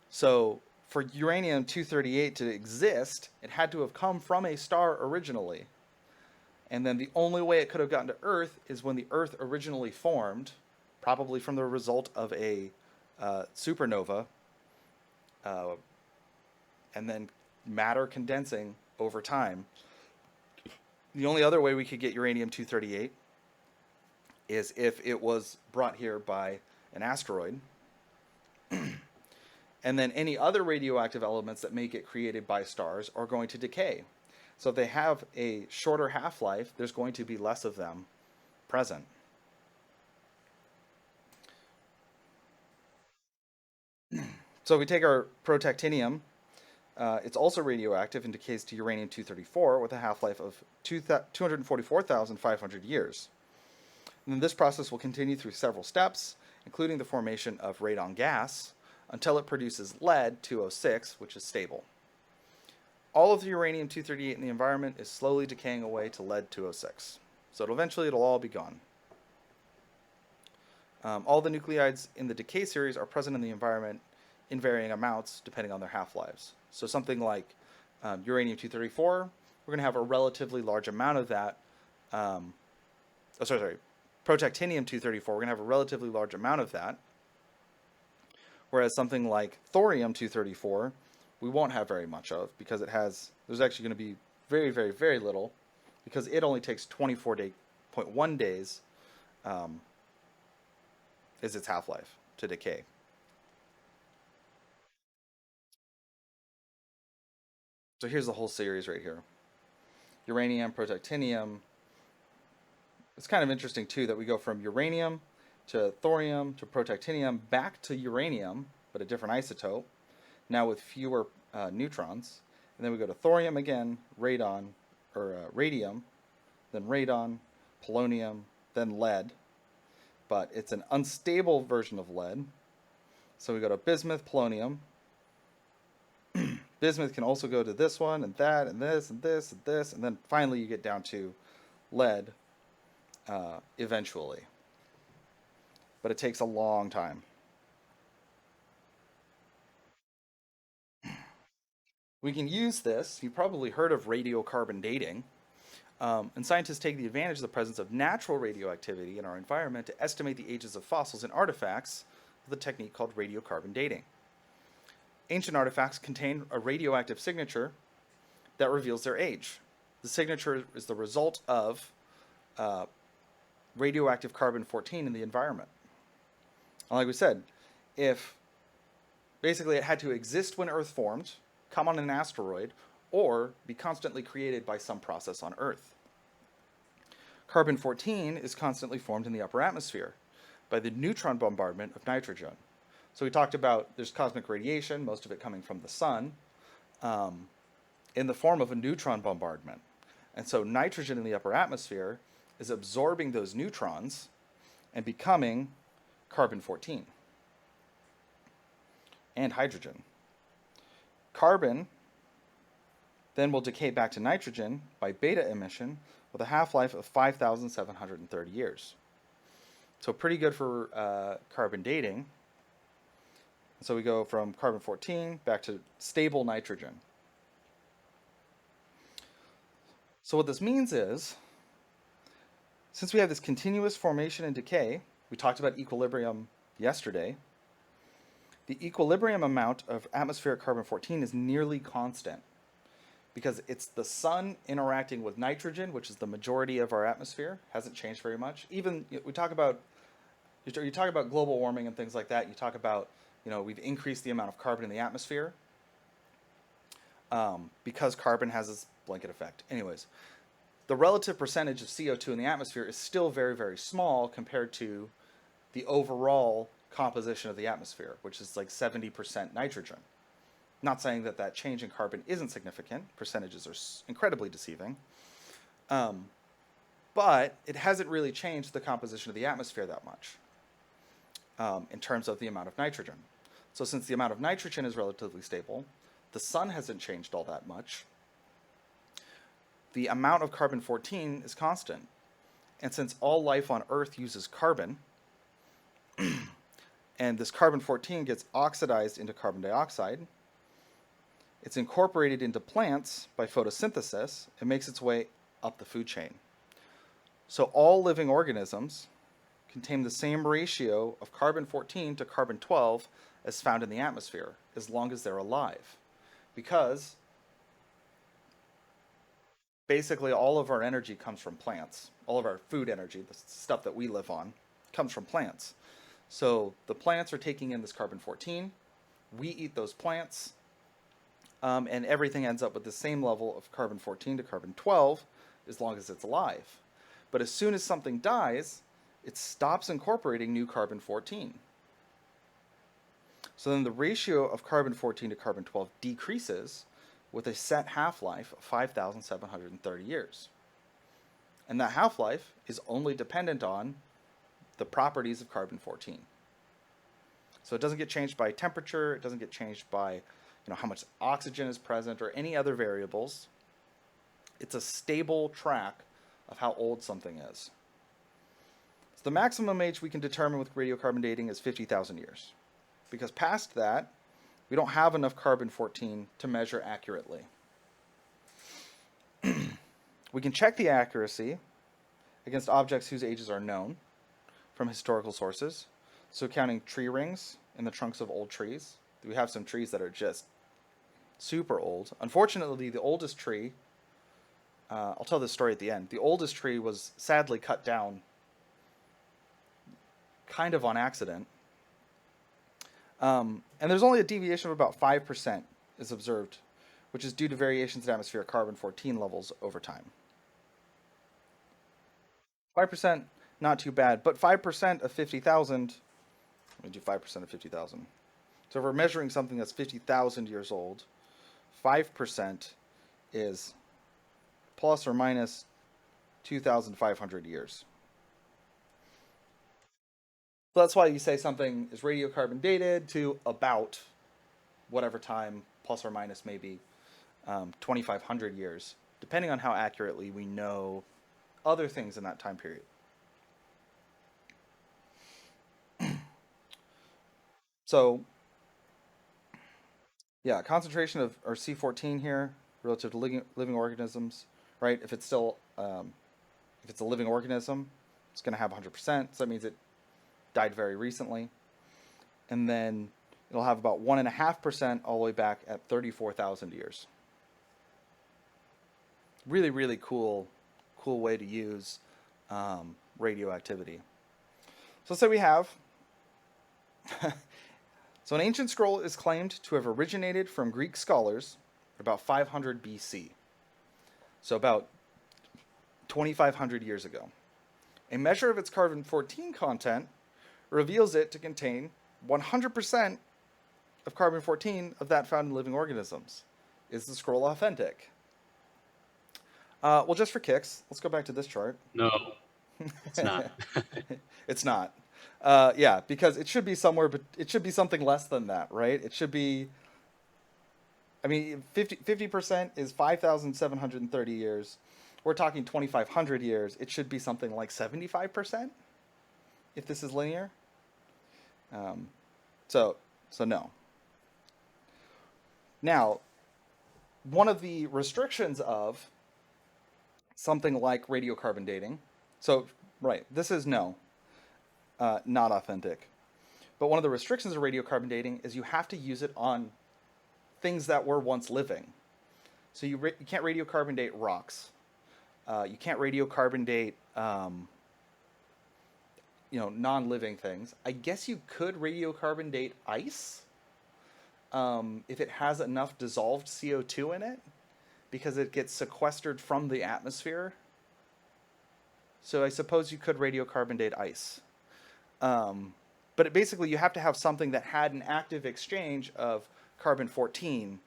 So for uranium-238 to exist, it had to have come from a star originally. And then the only way it could have gotten to Earth is when the Earth originally formed, probably from the result of a supernova, and then matter condensing over time. The only other way we could get uranium-238 is if it was brought here by an asteroid. And then any other radioactive elements that may get created by stars are going to decay. So if they have a shorter half-life, there's going to be less of them present. So we take our protactinium. It's also radioactive and decays to uranium-234 with a half-life of 244,500 years. And then this process will continue through several steps, including the formation of radon gas, until it produces lead-206, which is stable. All of the uranium-238 in the environment is slowly decaying away to lead-206. So eventually it'll all be gone. All the nuclides in the decay series are present in the environment in varying amounts depending on their half-lives. So something like uranium-234, we're going to have a relatively large amount of that. Protactinium-234, we're going to have a relatively large amount of that. Whereas something like thorium-234 we won't have very much of, because there's actually going to be very, very, very little, because it only takes 24.1 days is its half-life to decay. So here's the whole series right here. Uranium, protactinium. It's kind of interesting, too, that we go from uranium to thorium to protactinium back to uranium, but a different isotope, now with fewer neutrons. And then we go to thorium again, radium, then radon, polonium, then lead. But it's an unstable version of lead. So we go to bismuth, polonium. Bismuth can also go to this one and that and this and this and this. And then finally you get down to lead eventually. But it takes a long time. We can use this. You've probably heard of radiocarbon dating. And scientists take the advantage of the presence of natural radioactivity in our environment to estimate the ages of fossils and artifacts with a technique called radiocarbon dating. Ancient artifacts contain a radioactive signature that reveals their age. The signature is the result of radioactive carbon-14 in the environment. And like we said, if basically it had to exist when Earth formed, come on an asteroid, or be constantly created by some process on Earth. Carbon-14 is constantly formed in the upper atmosphere by the neutron bombardment of nitrogen. So we talked about there's cosmic radiation, most of it coming from the sun, in the form of a neutron bombardment. And so nitrogen in the upper atmosphere is absorbing those neutrons and becoming carbon-14 and hydrogen. Carbon then will decay back to nitrogen by beta emission with a half-life of 5,730 years. So pretty good for carbon dating. So we go from carbon-14 back to stable nitrogen. So what this means is, since we have this continuous formation and decay, we talked about equilibrium yesterday, the equilibrium amount of atmospheric carbon-14 is nearly constant because it's the sun interacting with nitrogen, which is the majority of our atmosphere, hasn't changed very much. Even you talk about global warming and things like that. You talk about, we've increased the amount of carbon in the atmosphere because carbon has this blanket effect. Anyways, the relative percentage of CO2 in the atmosphere is still very, very small compared to the overall composition of the atmosphere, which is like 70% nitrogen. Not saying that change in carbon isn't significant. Percentages are incredibly deceiving. But it hasn't really changed the composition of the atmosphere that much in terms of the amount of nitrogen. So since the amount of nitrogen is relatively stable, the sun hasn't changed all that much. The amount of carbon-14 is constant. And since all life on Earth uses carbon, and this carbon-14 gets oxidized into carbon dioxide, it's incorporated into plants by photosynthesis and makes its way up the food chain. So all living organisms contain the same ratio of carbon-14 to carbon-12 as found in the atmosphere, as long as they're alive. Because basically all of our energy comes from plants. All of our food energy, the stuff that we live on, comes from plants. So the plants are taking in this carbon-14. We eat those plants. And everything ends up with the same level of carbon-14 to carbon-12 as long as it's alive. But as soon as something dies, it stops incorporating new carbon-14. So then the ratio of carbon-14 to carbon-12 decreases with a set half-life of 5,730 years. And that half-life is only dependent on the properties of carbon-14. So it doesn't get changed by temperature, it doesn't get changed by how much oxygen is present or any other variables. It's a stable track of how old something is. So the maximum age we can determine with radiocarbon dating is 50,000 years. Because past that, we don't have enough carbon-14 to measure accurately. We can check the accuracy against objects whose ages are known from historical sources. So counting tree rings in the trunks of old trees. We have some trees that are just super old. Unfortunately, the oldest tree, I'll tell this story at the end. The oldest tree was sadly cut down kind of on accident. And there's only a deviation of about 5% is observed, which is due to variations in atmospheric carbon-14 levels over time. 5%, not too bad, but 5% of 50,000, let me do 5% of 50,000. So if we're measuring something that's 50,000 years old, 5% is plus or minus 2,500 years. So that's why you say something is radiocarbon dated to about whatever time, plus or minus maybe 2,500 years, depending on how accurately we know other things in that time period. So, yeah, concentration of or C14 here relative to living organisms, right? If it's still if it's a living organism, it's going to have 100%. So that means it died very recently, and then it'll have about 1.5% all the way back at 34,000 years. Really, really cool way to use radioactivity. So let's say we have. So an ancient scroll is claimed to have originated from Greek scholars about 500 BC. So about 2,500 years ago. A measure of its carbon-14 content reveals it to contain 100% of carbon-14 of that found in living organisms. Is the scroll authentic? Well, just for kicks, let's go back to this chart. No, it's not. It's not. Yeah, because it should be somewhere, but it should be something less than that, right? It should be. I mean, 50% is 5,730 years. We're talking 2,500 years. It should be something like 75%, if this is linear. So no. Now, one of the restrictions of something like radiocarbon dating. So, right, this is no, not authentic. But one of the restrictions of radiocarbon dating is you have to use it on things that were once living. So you can't radiocarbon date rocks. You can't radiocarbon date, non-living things. I guess you could radiocarbon date ice if it has enough dissolved CO2 in it, because it gets sequestered from the atmosphere. So I suppose you could radiocarbon date ice. But basically you have to have something that had an active exchange of carbon-14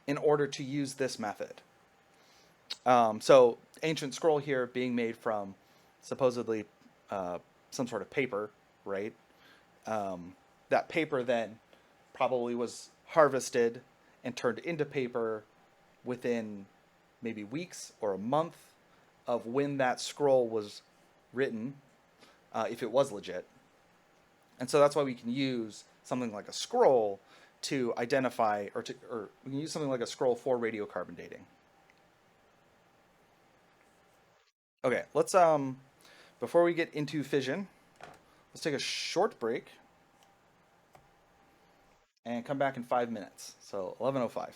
in order to use this method. So ancient scroll here being made from supposedly some sort of paper, right? That paper then probably was harvested and turned into paper within maybe weeks or a month of when that scroll was written, if it was legit. And so that's why we can use something like a scroll to identify, or we can use something like a scroll for radiocarbon dating. Okay, let's before we get into fission, let's take a short break and come back in 5 minutes. So 11:05.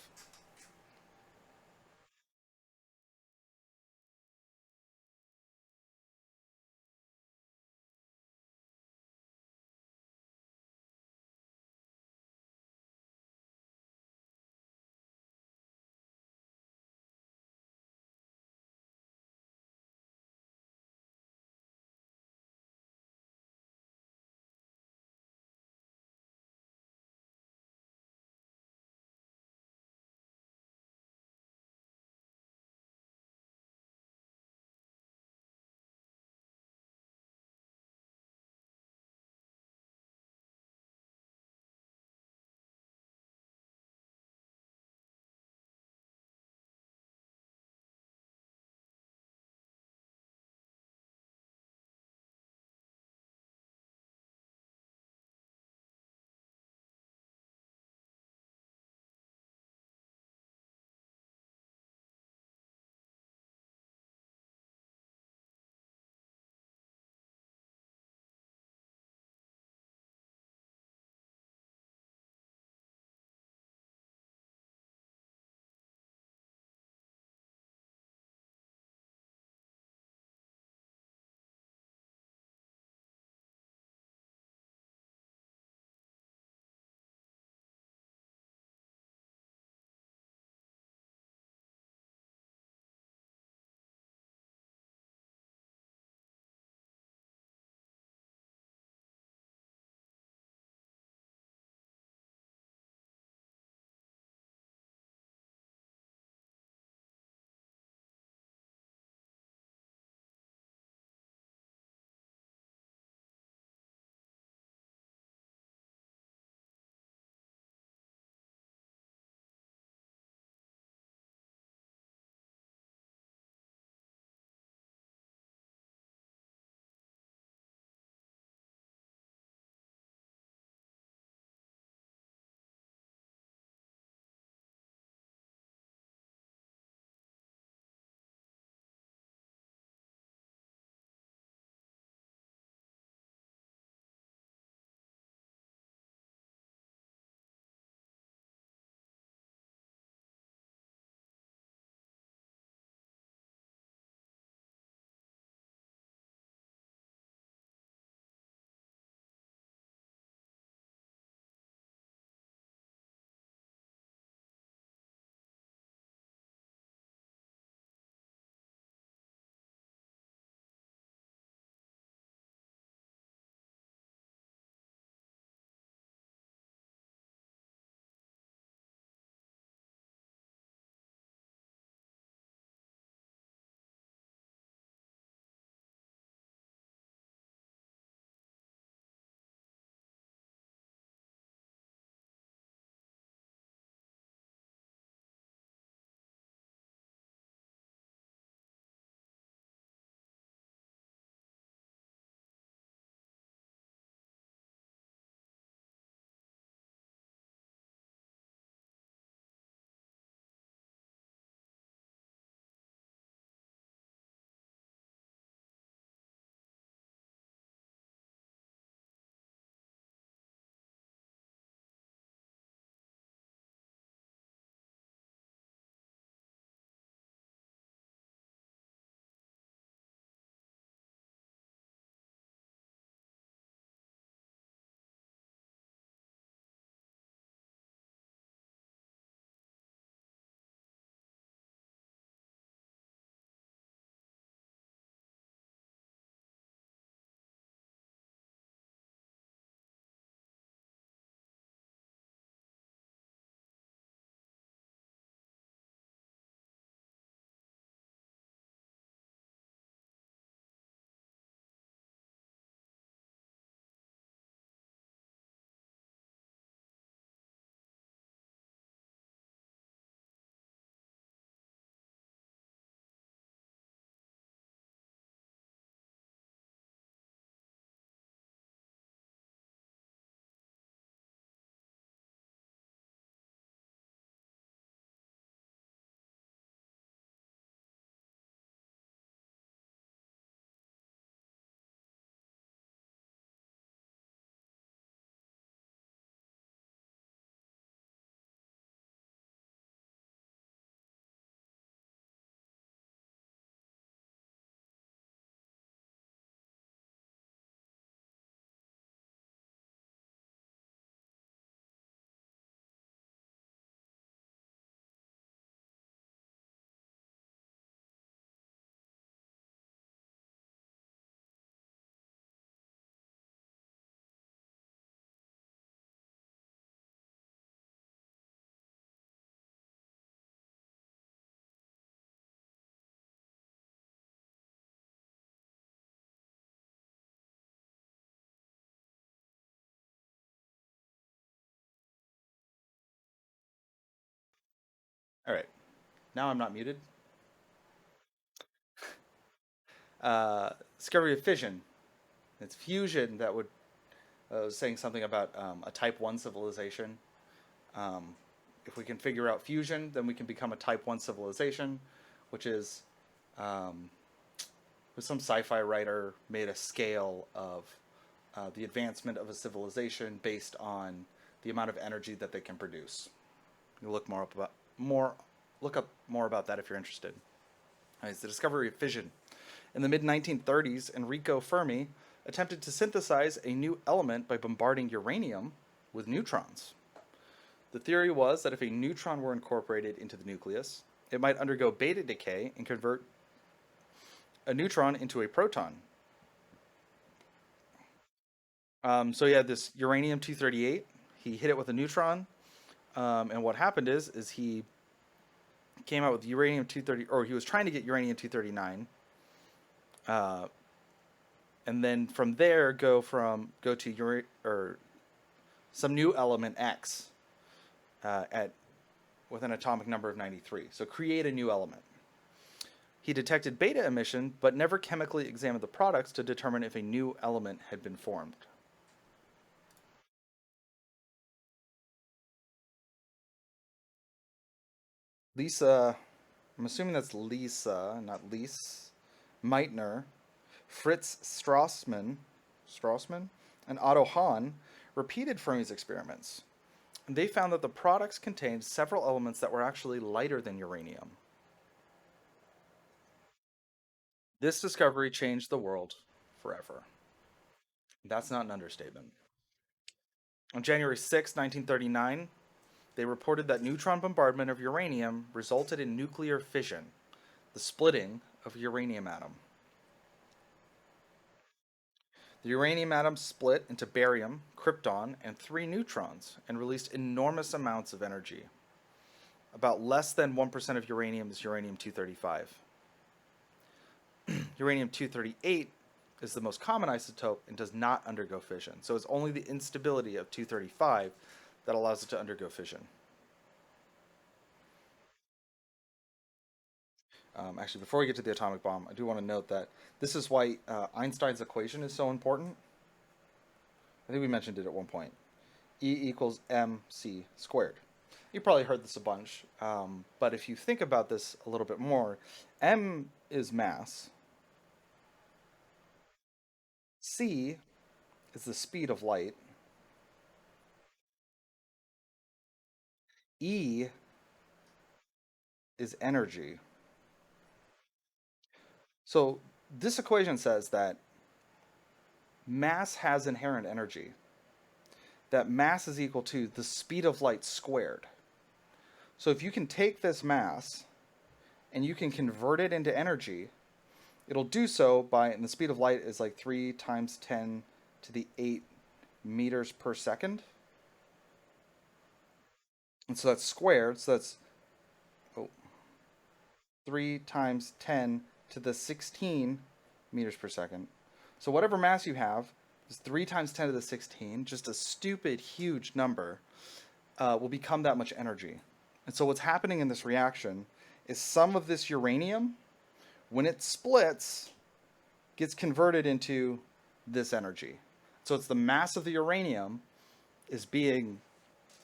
All right. Now I'm not muted. Discovery of fission. It's fusion that would was saying something about a Type 1 civilization. Um, if we can figure out fusion, then we can become a Type 1 civilization, which is some sci-fi writer made a scale of the advancement of a civilization based on the amount of energy that they can produce. You look look up more about that if you're interested. It's the discovery of fission. In the mid-1930s, Enrico Fermi attempted to synthesize a new element by bombarding uranium with neutrons. The theory was that if a neutron were incorporated into the nucleus, it might undergo beta decay and convert a neutron into a proton. So he had this uranium-238. He hit it with a neutron, and what happened is he came out with uranium-230, or he was trying to get uranium-239, and then from there go to some new element X with an atomic number of 93. So create a new element. He detected beta emission, but never chemically examined the products to determine if a new element had been formed. Lisa, I'm assuming that's Lisa, not Lise, Meitner, Fritz Strassmann, and Otto Hahn repeated Fermi's experiments. And they found that the products contained several elements that were actually lighter than uranium. This discovery changed the world forever. That's not an understatement. On January 6, 1939, they reported that neutron bombardment of uranium resulted in nuclear fission, the splitting of a uranium atom. The uranium atom split into barium, krypton, and 3 neutrons and released enormous amounts of energy. About less than 1% of uranium is uranium-235. Uranium-238 is the most common isotope and does not undergo fission. So it's only the instability of 235 that allows it to undergo fission. Actually, before we get to the atomic bomb, I do want to note that this is why Einstein's equation is so important. I think we mentioned it at one point. E equals mc squared. You probably heard this a bunch, but if you think about this a little bit more, m is mass, c is the speed of light, E is energy. So this equation says that mass has inherent energy. That mass is equal to the speed of light squared. So if you can take this mass and you can convert it into energy, it'll do so by, and the speed of light is like 3 times 10 to the 8 meters per second. And so that's squared, so that's 3 times 10 to the 16 meters per second. So whatever mass you have is 3 times 10 to the 16, just a stupid huge number, will become that much energy. And so what's happening in this reaction is some of this uranium, when it splits, gets converted into this energy. So it's the mass of the uranium is being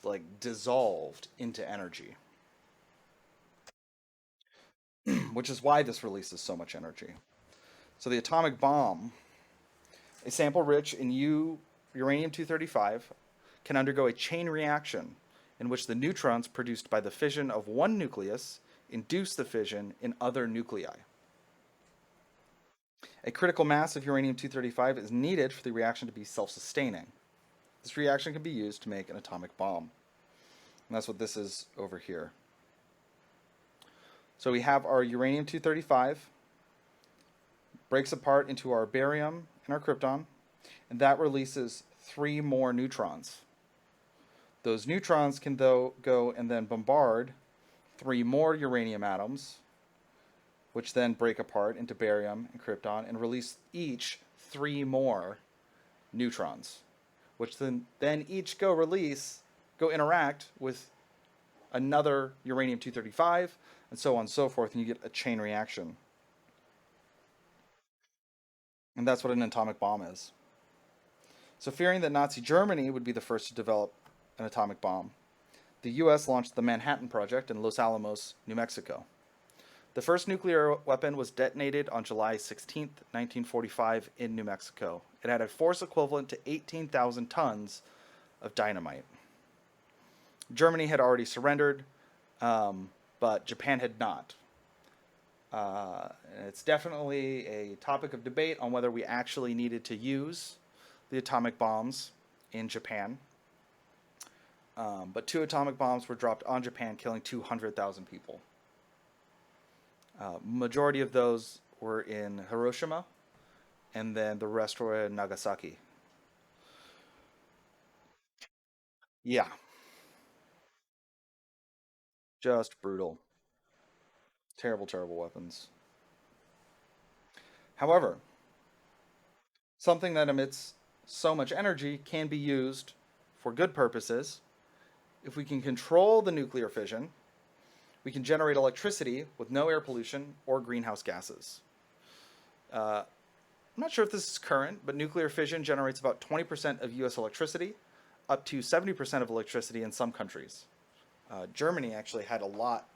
like dissolved into energy. Which is why this releases so much energy. So the atomic bomb, a sample rich in uranium-235, can undergo a chain reaction in which the neutrons produced by the fission of one nucleus induce the fission in other nuclei. A critical mass of uranium-235 is needed for the reaction to be self-sustaining. This reaction can be used to make an atomic bomb. And that's what this is over here. So we have our uranium-235, breaks apart into our barium and our krypton, and that releases 3 more neutrons. Those neutrons can go and then bombard 3 more uranium atoms, which then break apart into barium and krypton and release each 3 more neutrons, which then each go interact with another uranium-235, and so on and so forth, and you get a chain reaction. And that's what an atomic bomb is. So fearing that Nazi Germany would be the first to develop an atomic bomb, the U.S. launched the Manhattan Project in Los Alamos, New Mexico. The first nuclear weapon was detonated on July 16, 1945 in New Mexico. It had a force equivalent to 18,000 tons of dynamite. Germany had already surrendered, but Japan had not. It's definitely a topic of debate on whether we actually needed to use the atomic bombs in Japan. But 2 atomic bombs were dropped on Japan, killing 200,000 people. Majority of those were in Hiroshima, and then the rest were in Nagasaki. Yeah, just brutal. Terrible, terrible weapons. However, something that emits so much energy can be used for good purposes. If we can control the nuclear fission, we can generate electricity with no air pollution or greenhouse gases. I'm not sure if this is current, but nuclear fission generates about 20% of U.S. electricity, up to 70% of electricity in some countries. Germany actually had a lot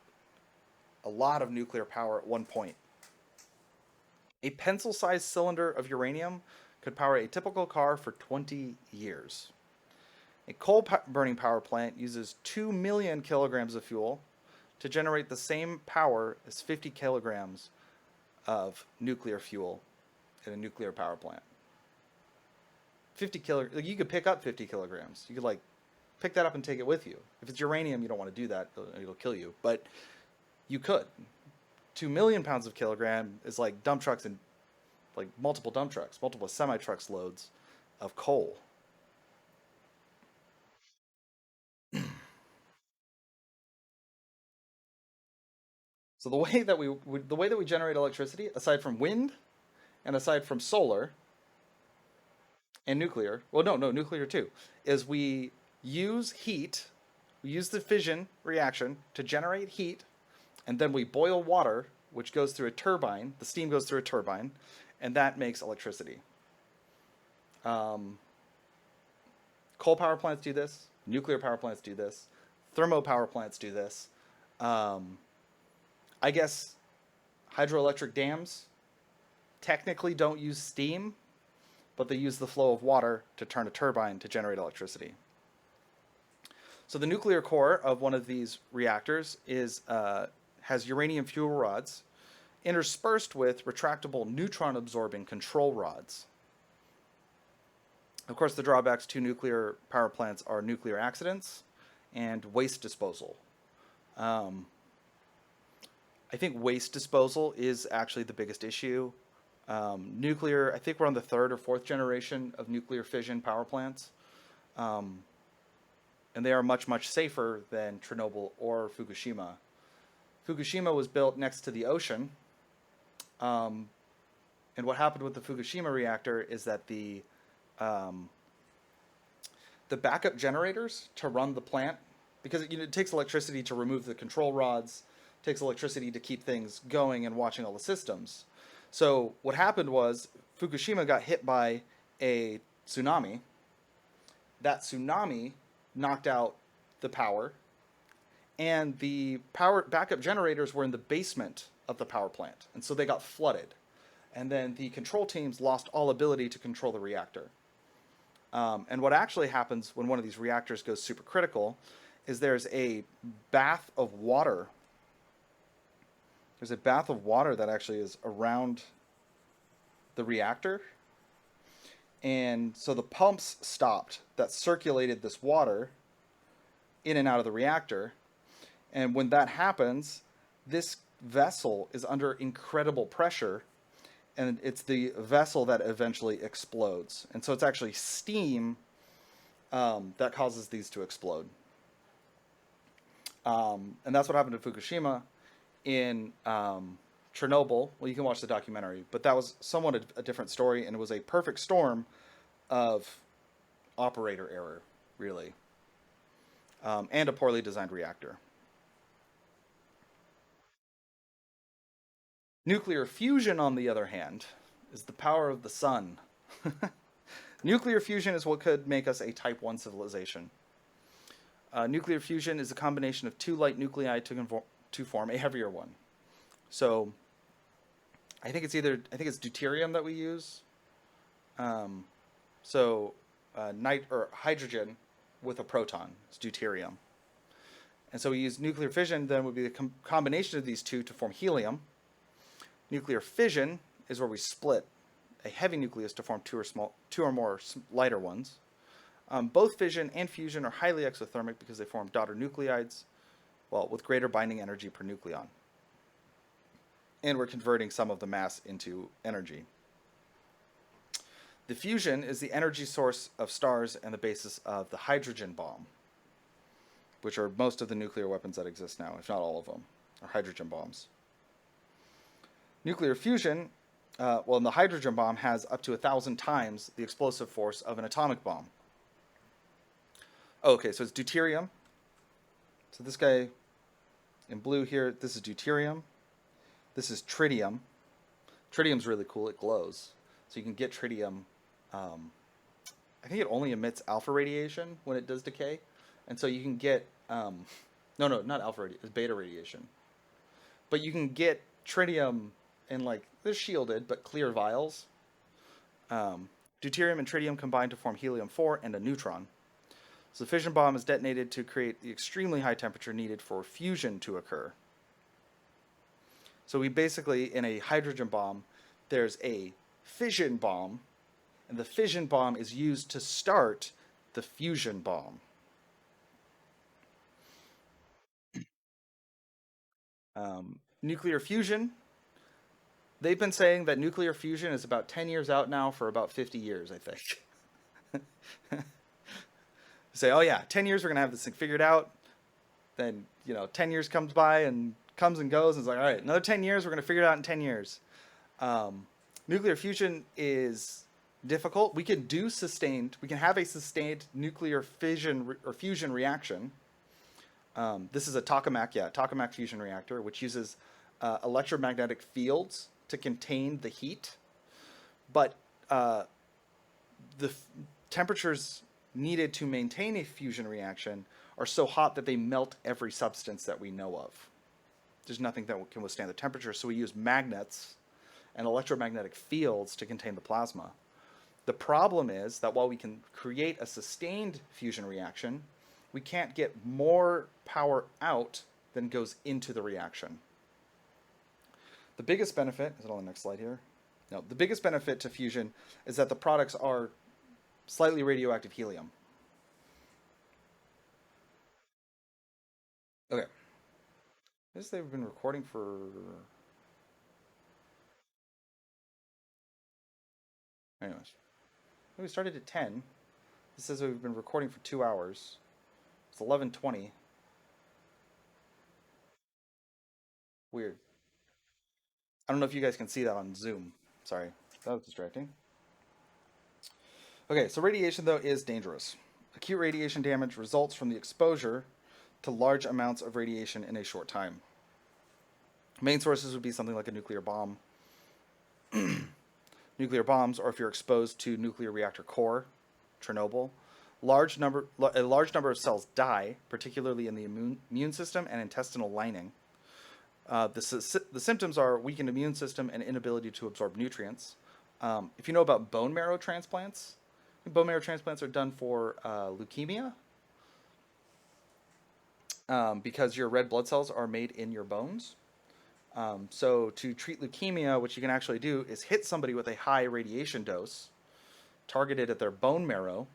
of nuclear power at one point. A pencil-sized cylinder of uranium could power a typical car for 20 years. A coal-burning power plant uses 2 million kilograms of fuel to generate the same power as 50 kilograms of nuclear fuel in a nuclear power plant. 50 kilograms, you could pick up 50 kilograms. You could pick that up and take it with you. If it's uranium, you don't want to do that. It'll kill you. But you could. 2 million pounds of kilogram is like dump trucks and multiple dump trucks, multiple semi-trucks loads of coal. So the way that we generate electricity, aside from wind and aside from solar and nuclear, well, no, nuclear too, is we use heat, we use the fission reaction to generate heat, and then we boil water, which goes through a turbine, the steam goes through a turbine, and that makes electricity. Coal power plants do this, nuclear power plants do this, thermo power plants do this. I guess hydroelectric dams technically don't use steam, but they use the flow of water to turn a turbine to generate electricity. So the nuclear core of one of these reactors has uranium fuel rods interspersed with retractable neutron-absorbing control rods. Of course, the drawbacks to nuclear power plants are nuclear accidents and waste disposal. I think waste disposal is actually the biggest issue. Nuclear, I think we're on the 3rd or 4th generation of nuclear fission power plants. And they are much, much safer than Chernobyl or Fukushima. Fukushima was built next to the ocean. And what happened with the Fukushima reactor is that the backup generators to run the plant, because it takes electricity to remove the control rods, takes electricity to keep things going and watching all the systems. So what happened was Fukushima got hit by a tsunami. That tsunami knocked out the power, and the power backup generators were in the basement of the power plant, and so they got flooded. And then the control teams lost all ability to control the reactor. And what actually happens when one of these reactors goes supercritical is there's a bath of water. There's a bath of water that actually is around the reactor. And so the pumps stopped that circulated this water in and out of the reactor. And when that happens, this vessel is under incredible pressure, and it's the vessel that eventually explodes. And so it's actually steam that causes these to explode. And that's what happened to Fukushima. In Chernobyl, well, you can watch the documentary, but that was somewhat a different story, and it was a perfect storm of operator error, really, and a poorly designed reactor. Nuclear fusion, on the other hand, is the power of the sun. Nuclear fusion is what could make us a Type 1 civilization. Nuclear fusion is a combination of two light nuclei to form a heavier one. So, I think it's deuterium that we use. Hydrogen with a proton is deuterium. And so we use nuclear fission, then would be the combination of these two to form helium. Nuclear fission is where we split a heavy nucleus to form two or more lighter ones. Both fission and fusion are highly exothermic because they form daughter nucleides, with greater binding energy per nucleon. And we're converting some of the mass into energy. The fusion is the energy source of stars and the basis of the hydrogen bomb, which are most of the nuclear weapons that exist now, if not all of them, are hydrogen bombs. Nuclear fusion, and the hydrogen bomb has up to 1,000 times the explosive force of an atomic bomb. Okay, so it's deuterium. So this guy in blue here, this is deuterium. This is tritium. Tritium's really cool, it glows. So you can get tritium, I think it only emits alpha radiation when it does decay. And so you can get, not alpha radiation, it's beta radiation. But you can get tritium in they're shielded but clear vials. Deuterium and tritium combine to form helium-4 and a neutron. So the fission bomb is detonated to create the extremely high temperature needed for fusion to occur. So we basically, in a hydrogen bomb, there's a fission bomb, and the fission bomb is used to start the fusion bomb. Nuclear fusion. They've been saying that nuclear fusion is about 10 years out now for about 50 years, I think. Say, oh yeah, 10 years we're going to have this thing figured out. Then, 10 years comes by and comes and goes, and it's like, all right, another 10 years, we're going to figure it out in 10 years. Nuclear fusion is difficult. We can have a sustained nuclear fission or fusion reaction. This is a tokamak fusion reactor, which uses electromagnetic fields to contain the heat. But the temperatures needed to maintain a fusion reaction are so hot that they melt every substance that we know of. There's nothing that can withstand the temperature, so we use magnets and electromagnetic fields to contain the plasma. The problem is that while we can create a sustained fusion reaction, we can't get more power out than goes into the reaction. The biggest benefit, is it on the next slide here? No, the biggest benefit to fusion is that the products are slightly radioactive helium. Okay. I guess they've been recording for... Anyways. We started at 10. This says we've been recording for 2 hours. It's 11:20. Weird. I don't know if you guys can see that on Zoom. Sorry, that was distracting. Okay, so radiation, though, is dangerous. Acute radiation damage results from the exposure to large amounts of radiation in a short time. Main sources would be something like a nuclear bomb, nuclear bombs, or if you're exposed to nuclear reactor core, Chernobyl. A large number of cells die, particularly in the immune system and intestinal lining. The symptoms are weakened immune system and inability to absorb nutrients. If you know about bone marrow transplants are done for leukemia because your red blood cells are made in your bones. So to treat leukemia, what you can actually do is hit somebody with a high radiation dose targeted at their bone marrow.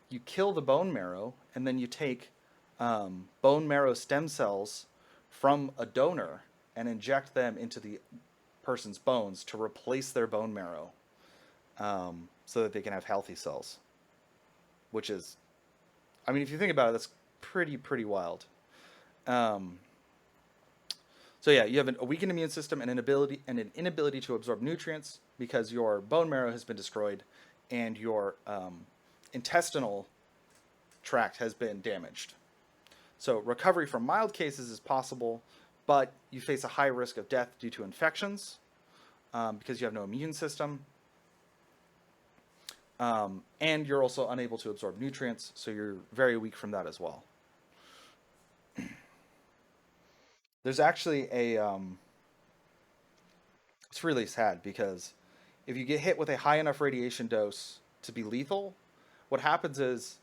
You kill the bone marrow, and then you take bone marrow stem cells from a donor and inject them into the person's bones to replace their bone marrow so that they can have healthy cells. Which is, I mean, if you think about it, that's pretty wild. So yeah, you have a weakened immune system and an inability to absorb nutrients because your bone marrow has been destroyed and your intestinal tract has been damaged. So recovery from mild cases is possible, but you face a high risk of death due to infections because you have no immune system. And you're also unable to absorb nutrients, so you're very weak from that as well. There's actually it's really sad because if you get hit with a high enough radiation dose to be lethal, what happens is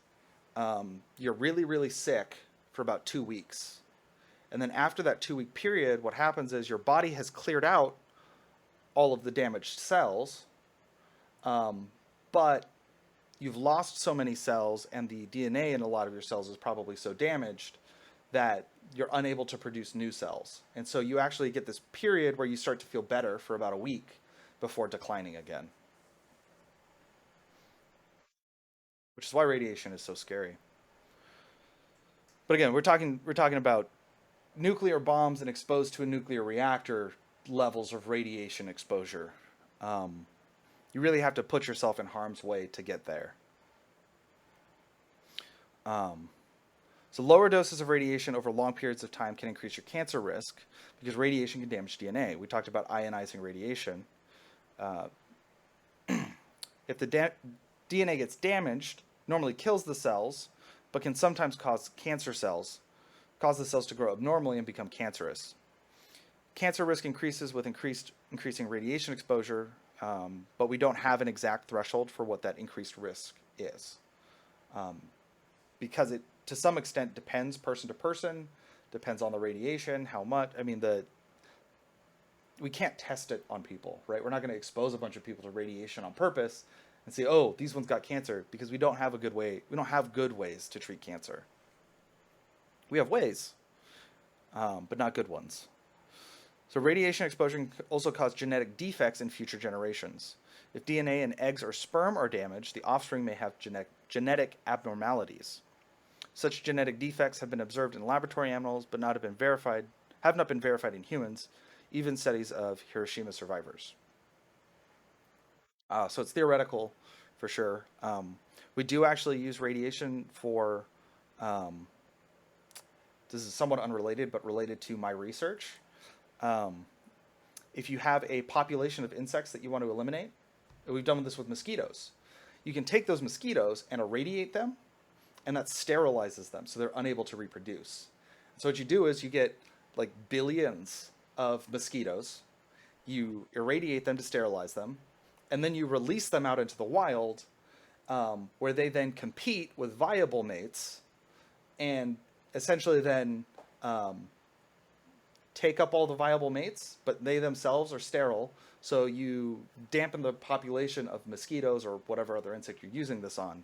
you're really, really sick for about 2 weeks. And then after that 2-week period, what happens is your body has cleared out all of the damaged cells, but you've lost so many cells, and the DNA in a lot of your cells is probably so damaged that you're unable to produce new cells. And so you actually get this period where you start to feel better for about a week before declining again. Which is why radiation is so scary. But again, we're talking about nuclear bombs and exposed to a nuclear reactor levels of radiation exposure. You really have to put yourself in harm's way to get there. So lower doses of radiation over long periods of time can increase your cancer risk because radiation can damage DNA. We talked about ionizing radiation. If the DNA gets damaged, normally kills the cells, but can sometimes cause the cells to grow abnormally and become cancerous. Cancer risk increases with increasing radiation exposure, but we don't have an exact threshold for what that increased risk is. Because it, to some extent, depends person to person, depends on the radiation, how much. I mean, we can't test it on people, right? We're not going to expose a bunch of people to radiation on purpose and say, oh, these ones got cancer, because we don't have a good way. We don't have good ways to treat cancer. We have ways, but not good ones. So radiation exposure can also cause genetic defects in future generations. If DNA in eggs or sperm are damaged, the offspring may have genetic abnormalities. Such genetic defects have been observed in laboratory animals, but have not been verified in humans, even studies of Hiroshima survivors. So it's theoretical, for sure. We do actually use radiation for, this is somewhat unrelated, but related to my research. If you have a population of insects that you want to eliminate, we've done this with mosquitoes. You can take those mosquitoes and irradiate them, and that sterilizes them, so they're unable to reproduce. So what you do is you get like billions of mosquitoes, you irradiate them to sterilize them, and then you release them out into the wild, where they then compete with viable mates, and essentially then take up all the viable mates, but they themselves are sterile, so you dampen the population of mosquitoes or whatever other insect you're using this on,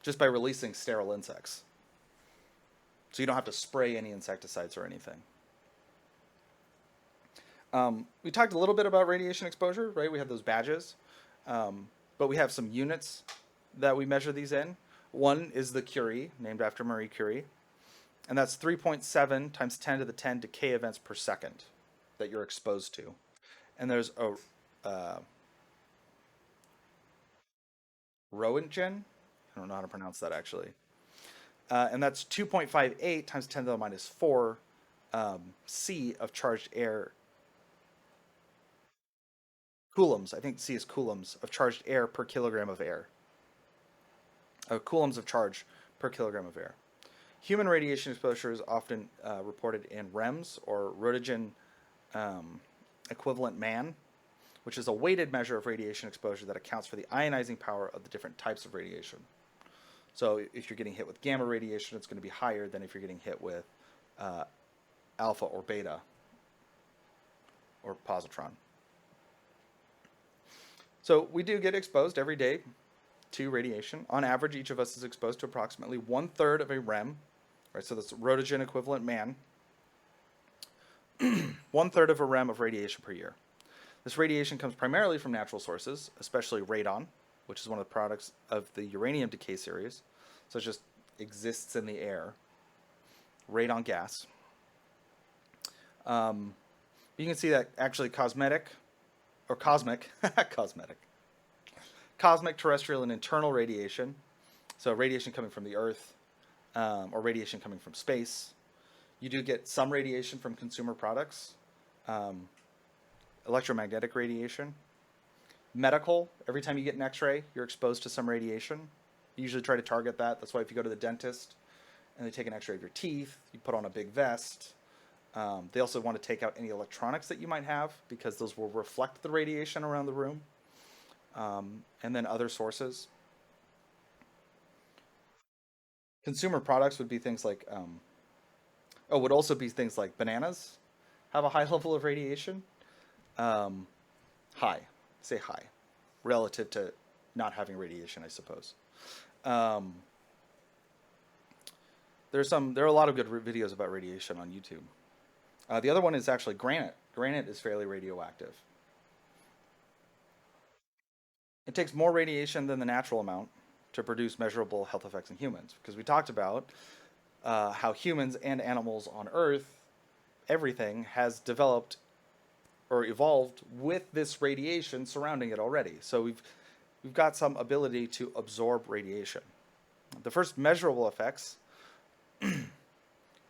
just by releasing sterile insects. So you don't have to spray any insecticides or anything. We talked a little bit about radiation exposure, right? We have those badges, but we have some units that we measure these in. One is the Curie, named after Marie Curie, and that's 3.7 times 10 to the 10 decay events per second that you're exposed to. And there's a Roentgen, I don't know how to pronounce that actually, and that's 2.58 times 10 to the minus 4 C of charged air. Coulombs, I think C is coulombs of charged air per kilogram of air. Coulombs of charge per kilogram of air. Human radiation exposure is often reported in REMS, or Roentgen equivalent man, which is a weighted measure of radiation exposure that accounts for the ionizing power of the different types of radiation. So if you're getting hit with gamma radiation, it's going to be higher than if you're getting hit with alpha or beta or positron. So we do get exposed every day to radiation. On average, each of us is exposed to approximately 1/3 of a REM, right? So that's Roentgen equivalent man. 1/3 of a REM of radiation per year. This radiation comes primarily from natural sources, especially radon, which is one of the products of the uranium decay series. So it just exists in the air. Radon gas. You can see that actually cosmic terrestrial and internal radiation, so radiation coming from the Earth or radiation coming from space, You do get some radiation from consumer products, um, electromagnetic radiation. Medical, every time you get an x-ray, you're exposed to some radiation. You usually try to target that. That's why if you go to the dentist and they take an x-ray of your teeth, you put on a big vest. They also want to take out any electronics that you might have because those will reflect the radiation around the room. And then other sources. Consumer products would be things like, would also be things like bananas have a high level of radiation. Um, high, say high, relative to not having radiation, I suppose. Um, there are a lot of good videos about radiation on YouTube. The other one is actually granite. Granite is fairly radioactive. It takes more radiation than the natural amount to produce measurable health effects in humans, because we talked about how humans and animals on Earth, everything has developed or evolved with this radiation surrounding it already. So we've got some ability to absorb radiation. The first measurable effects,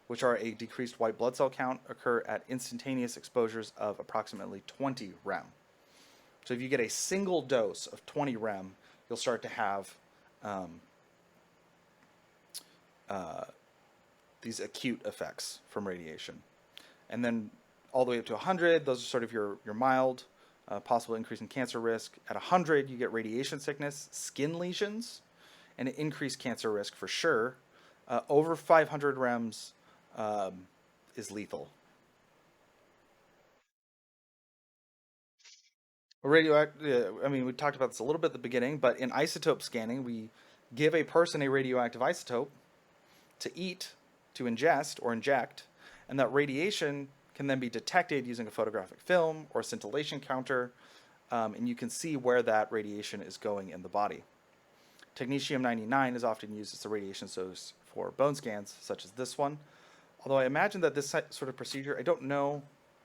which are a decreased white blood cell count, occur at instantaneous exposures of approximately 20 rem. So if you get a single dose of 20 rem, you'll start to have these acute effects from radiation. And then all the way up to 100, those are sort of your mild, possible increase in cancer risk. At 100, you get radiation sickness, skin lesions, and an increased cancer risk for sure. Over 500 rems is lethal. Radioactive. I mean, we talked about this a little bit at the beginning, but in isotope scanning, we give a person a radioactive isotope to eat, to ingest, or inject, and that radiation can then be detected using a photographic film or a scintillation counter, and you can see where that radiation is going in the body. Technetium-99 is often used as a radiation source for bone scans, such as this one. Although I imagine that this sort of procedure, I don't know,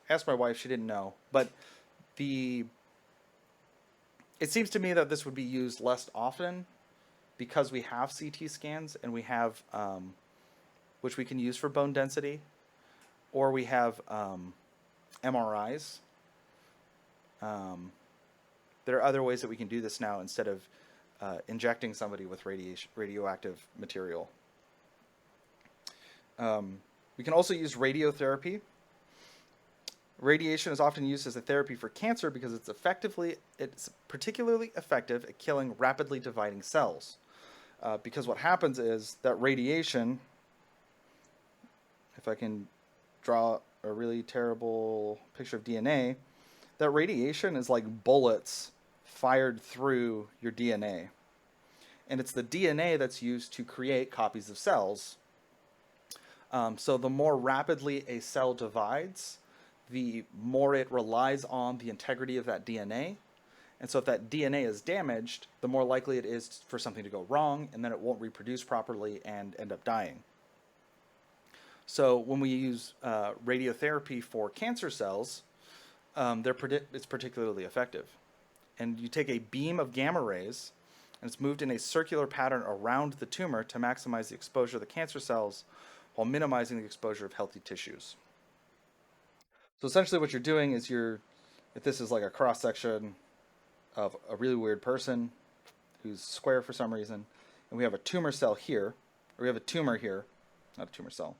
asked my wife, she didn't know, but it seems to me that this would be used less often because we have CT scans and we have, which we can use for bone density, or we have MRIs. There are other ways that we can do this now instead of injecting somebody with radioactive material. We can also use radiotherapy. Radiation is often used as a therapy for cancer because it's particularly effective at killing rapidly dividing cells. Because what happens is that radiation, if I can draw a really terrible picture of DNA, that radiation is like bullets fired through your DNA. And it's the DNA that's used to create copies of cells. So the more rapidly a cell divides, the more it relies on the integrity of that DNA. And so if that DNA is damaged, the more likely it is for something to go wrong, and then it won't reproduce properly and end up dying. So when we use radiotherapy for cancer cells, it's particularly effective. And you take a beam of gamma rays, and it's moved in a circular pattern around the tumor to maximize the exposure of the cancer cells while minimizing the exposure of healthy tissues. So essentially what you're doing is if this is like a cross-section of a really weird person who's square for some reason, and we have a tumor cell here, or we have a tumor here, not a tumor cell.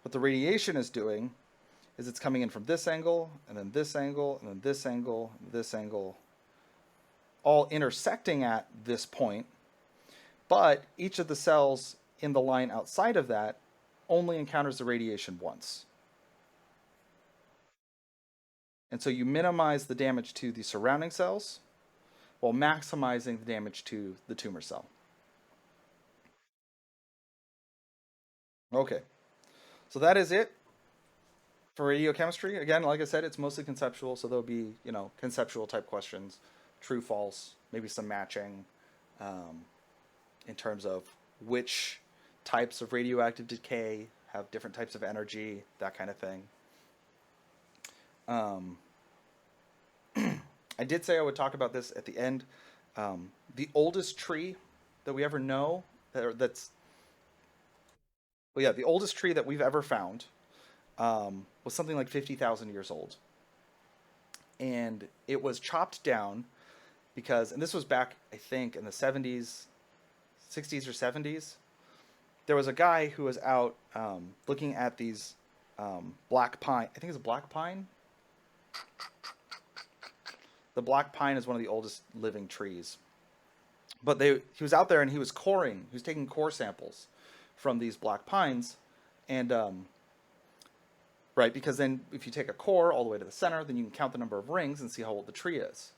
What the radiation is doing is it's coming in from this angle, and then this angle, and then this angle, and this angle, all intersecting at this point, but each of the cells in the line outside of that only encounters the radiation once. And so you minimize the damage to the surrounding cells while maximizing the damage to the tumor cell. Okay, so that is it for radiochemistry. Again, like I said, it's mostly conceptual, so there'll be, conceptual type questions, true, false, maybe some matching in terms of which types of radioactive decay have different types of energy, that kind of thing. I did say I would talk about this at the end. The oldest tree that we ever know, the oldest tree that we've ever found was something like 50,000 years old. And it was chopped down because, and this was back, I think, in the 70s, 60s or 70s. There was a guy who was out looking at these black pine. I think it's a black pine. The black pine is one of the oldest living trees. But he was out there and he was coring. He was taking core samples from these black pines, and right, because then if you take a core all the way to the center, then you can count the number of rings and see how old the tree is.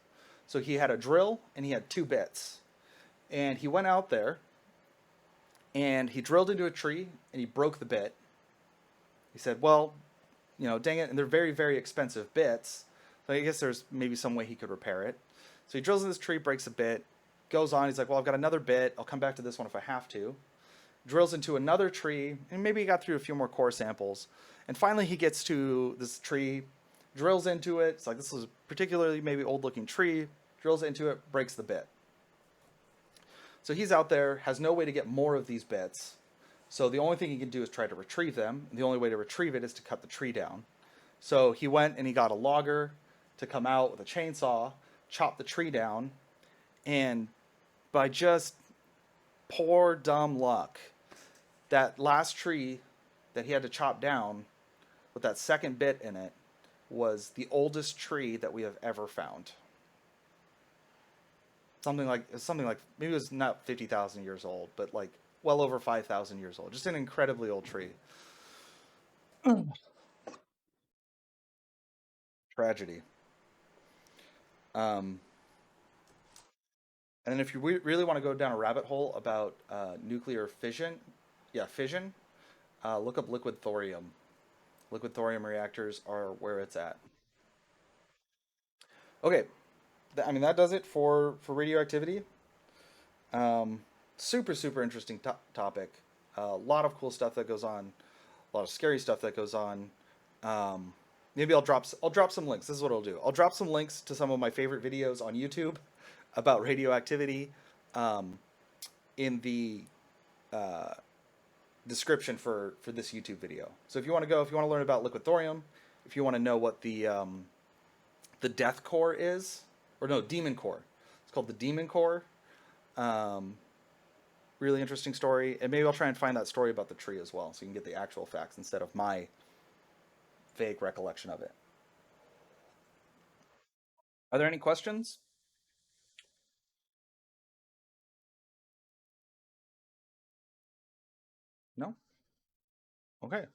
So he had a drill and he had 2 bits, and he went out there and he drilled into a tree and he broke the bit. He said, "Well, dang it," and they're very, very expensive bits. So I guess there's maybe some way he could repair it. So he drills in this tree, breaks a bit, goes on. He's like, "Well, I've got another bit. I'll come back to this one if I have to." Drills into another tree, and maybe he got through a few more core samples. And finally he gets to this tree, drills into it. It's like, this is a particularly maybe old-looking tree. Drills into it, breaks the bit. So he's out there, has no way to get more of these bits. So the only thing he can do is try to retrieve them. And the only way to retrieve it is to cut the tree down. So he went and he got a logger to come out with a chainsaw, chop the tree down, and by just poor dumb luck, that last tree that he had to chop down with that second bit in it was the oldest tree that we have ever found. Something like maybe it was not 50,000 years old, but like well over 5,000 years old. Just an incredibly old tree. Tragedy. Um, and then if you really want to go down a rabbit hole about nuclear fission, fission, look up liquid thorium. Liquid thorium reactors are where it's at. Okay, I mean that does it for radioactivity. Um, super super interesting topic. A lot of cool stuff that goes on. A lot of scary stuff that goes on. Um, Maybe I'll drop some links. This is what I'll do. I'll drop some links to some of my favorite videos on YouTube about radioactivity um, in the uh, description for this YouTube video. So if you want to learn about liquid thorium, if you want to know what the death core is, or no, demon core. It's called the demon core. Um, Really interesting story, and maybe I'll try and find that story about the tree as well, so you can get the actual facts instead of my vague recollection of it. Are there any questions? No? Okay.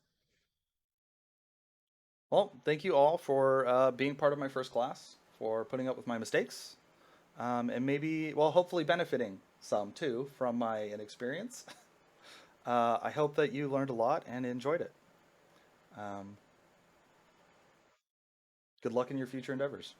Well, thank you all for being part of my first class, for putting up with my mistakes, and maybe, well, hopefully benefiting some too from my inexperience. I hope that you learned a lot and enjoyed it. Um, Good luck in your future endeavors.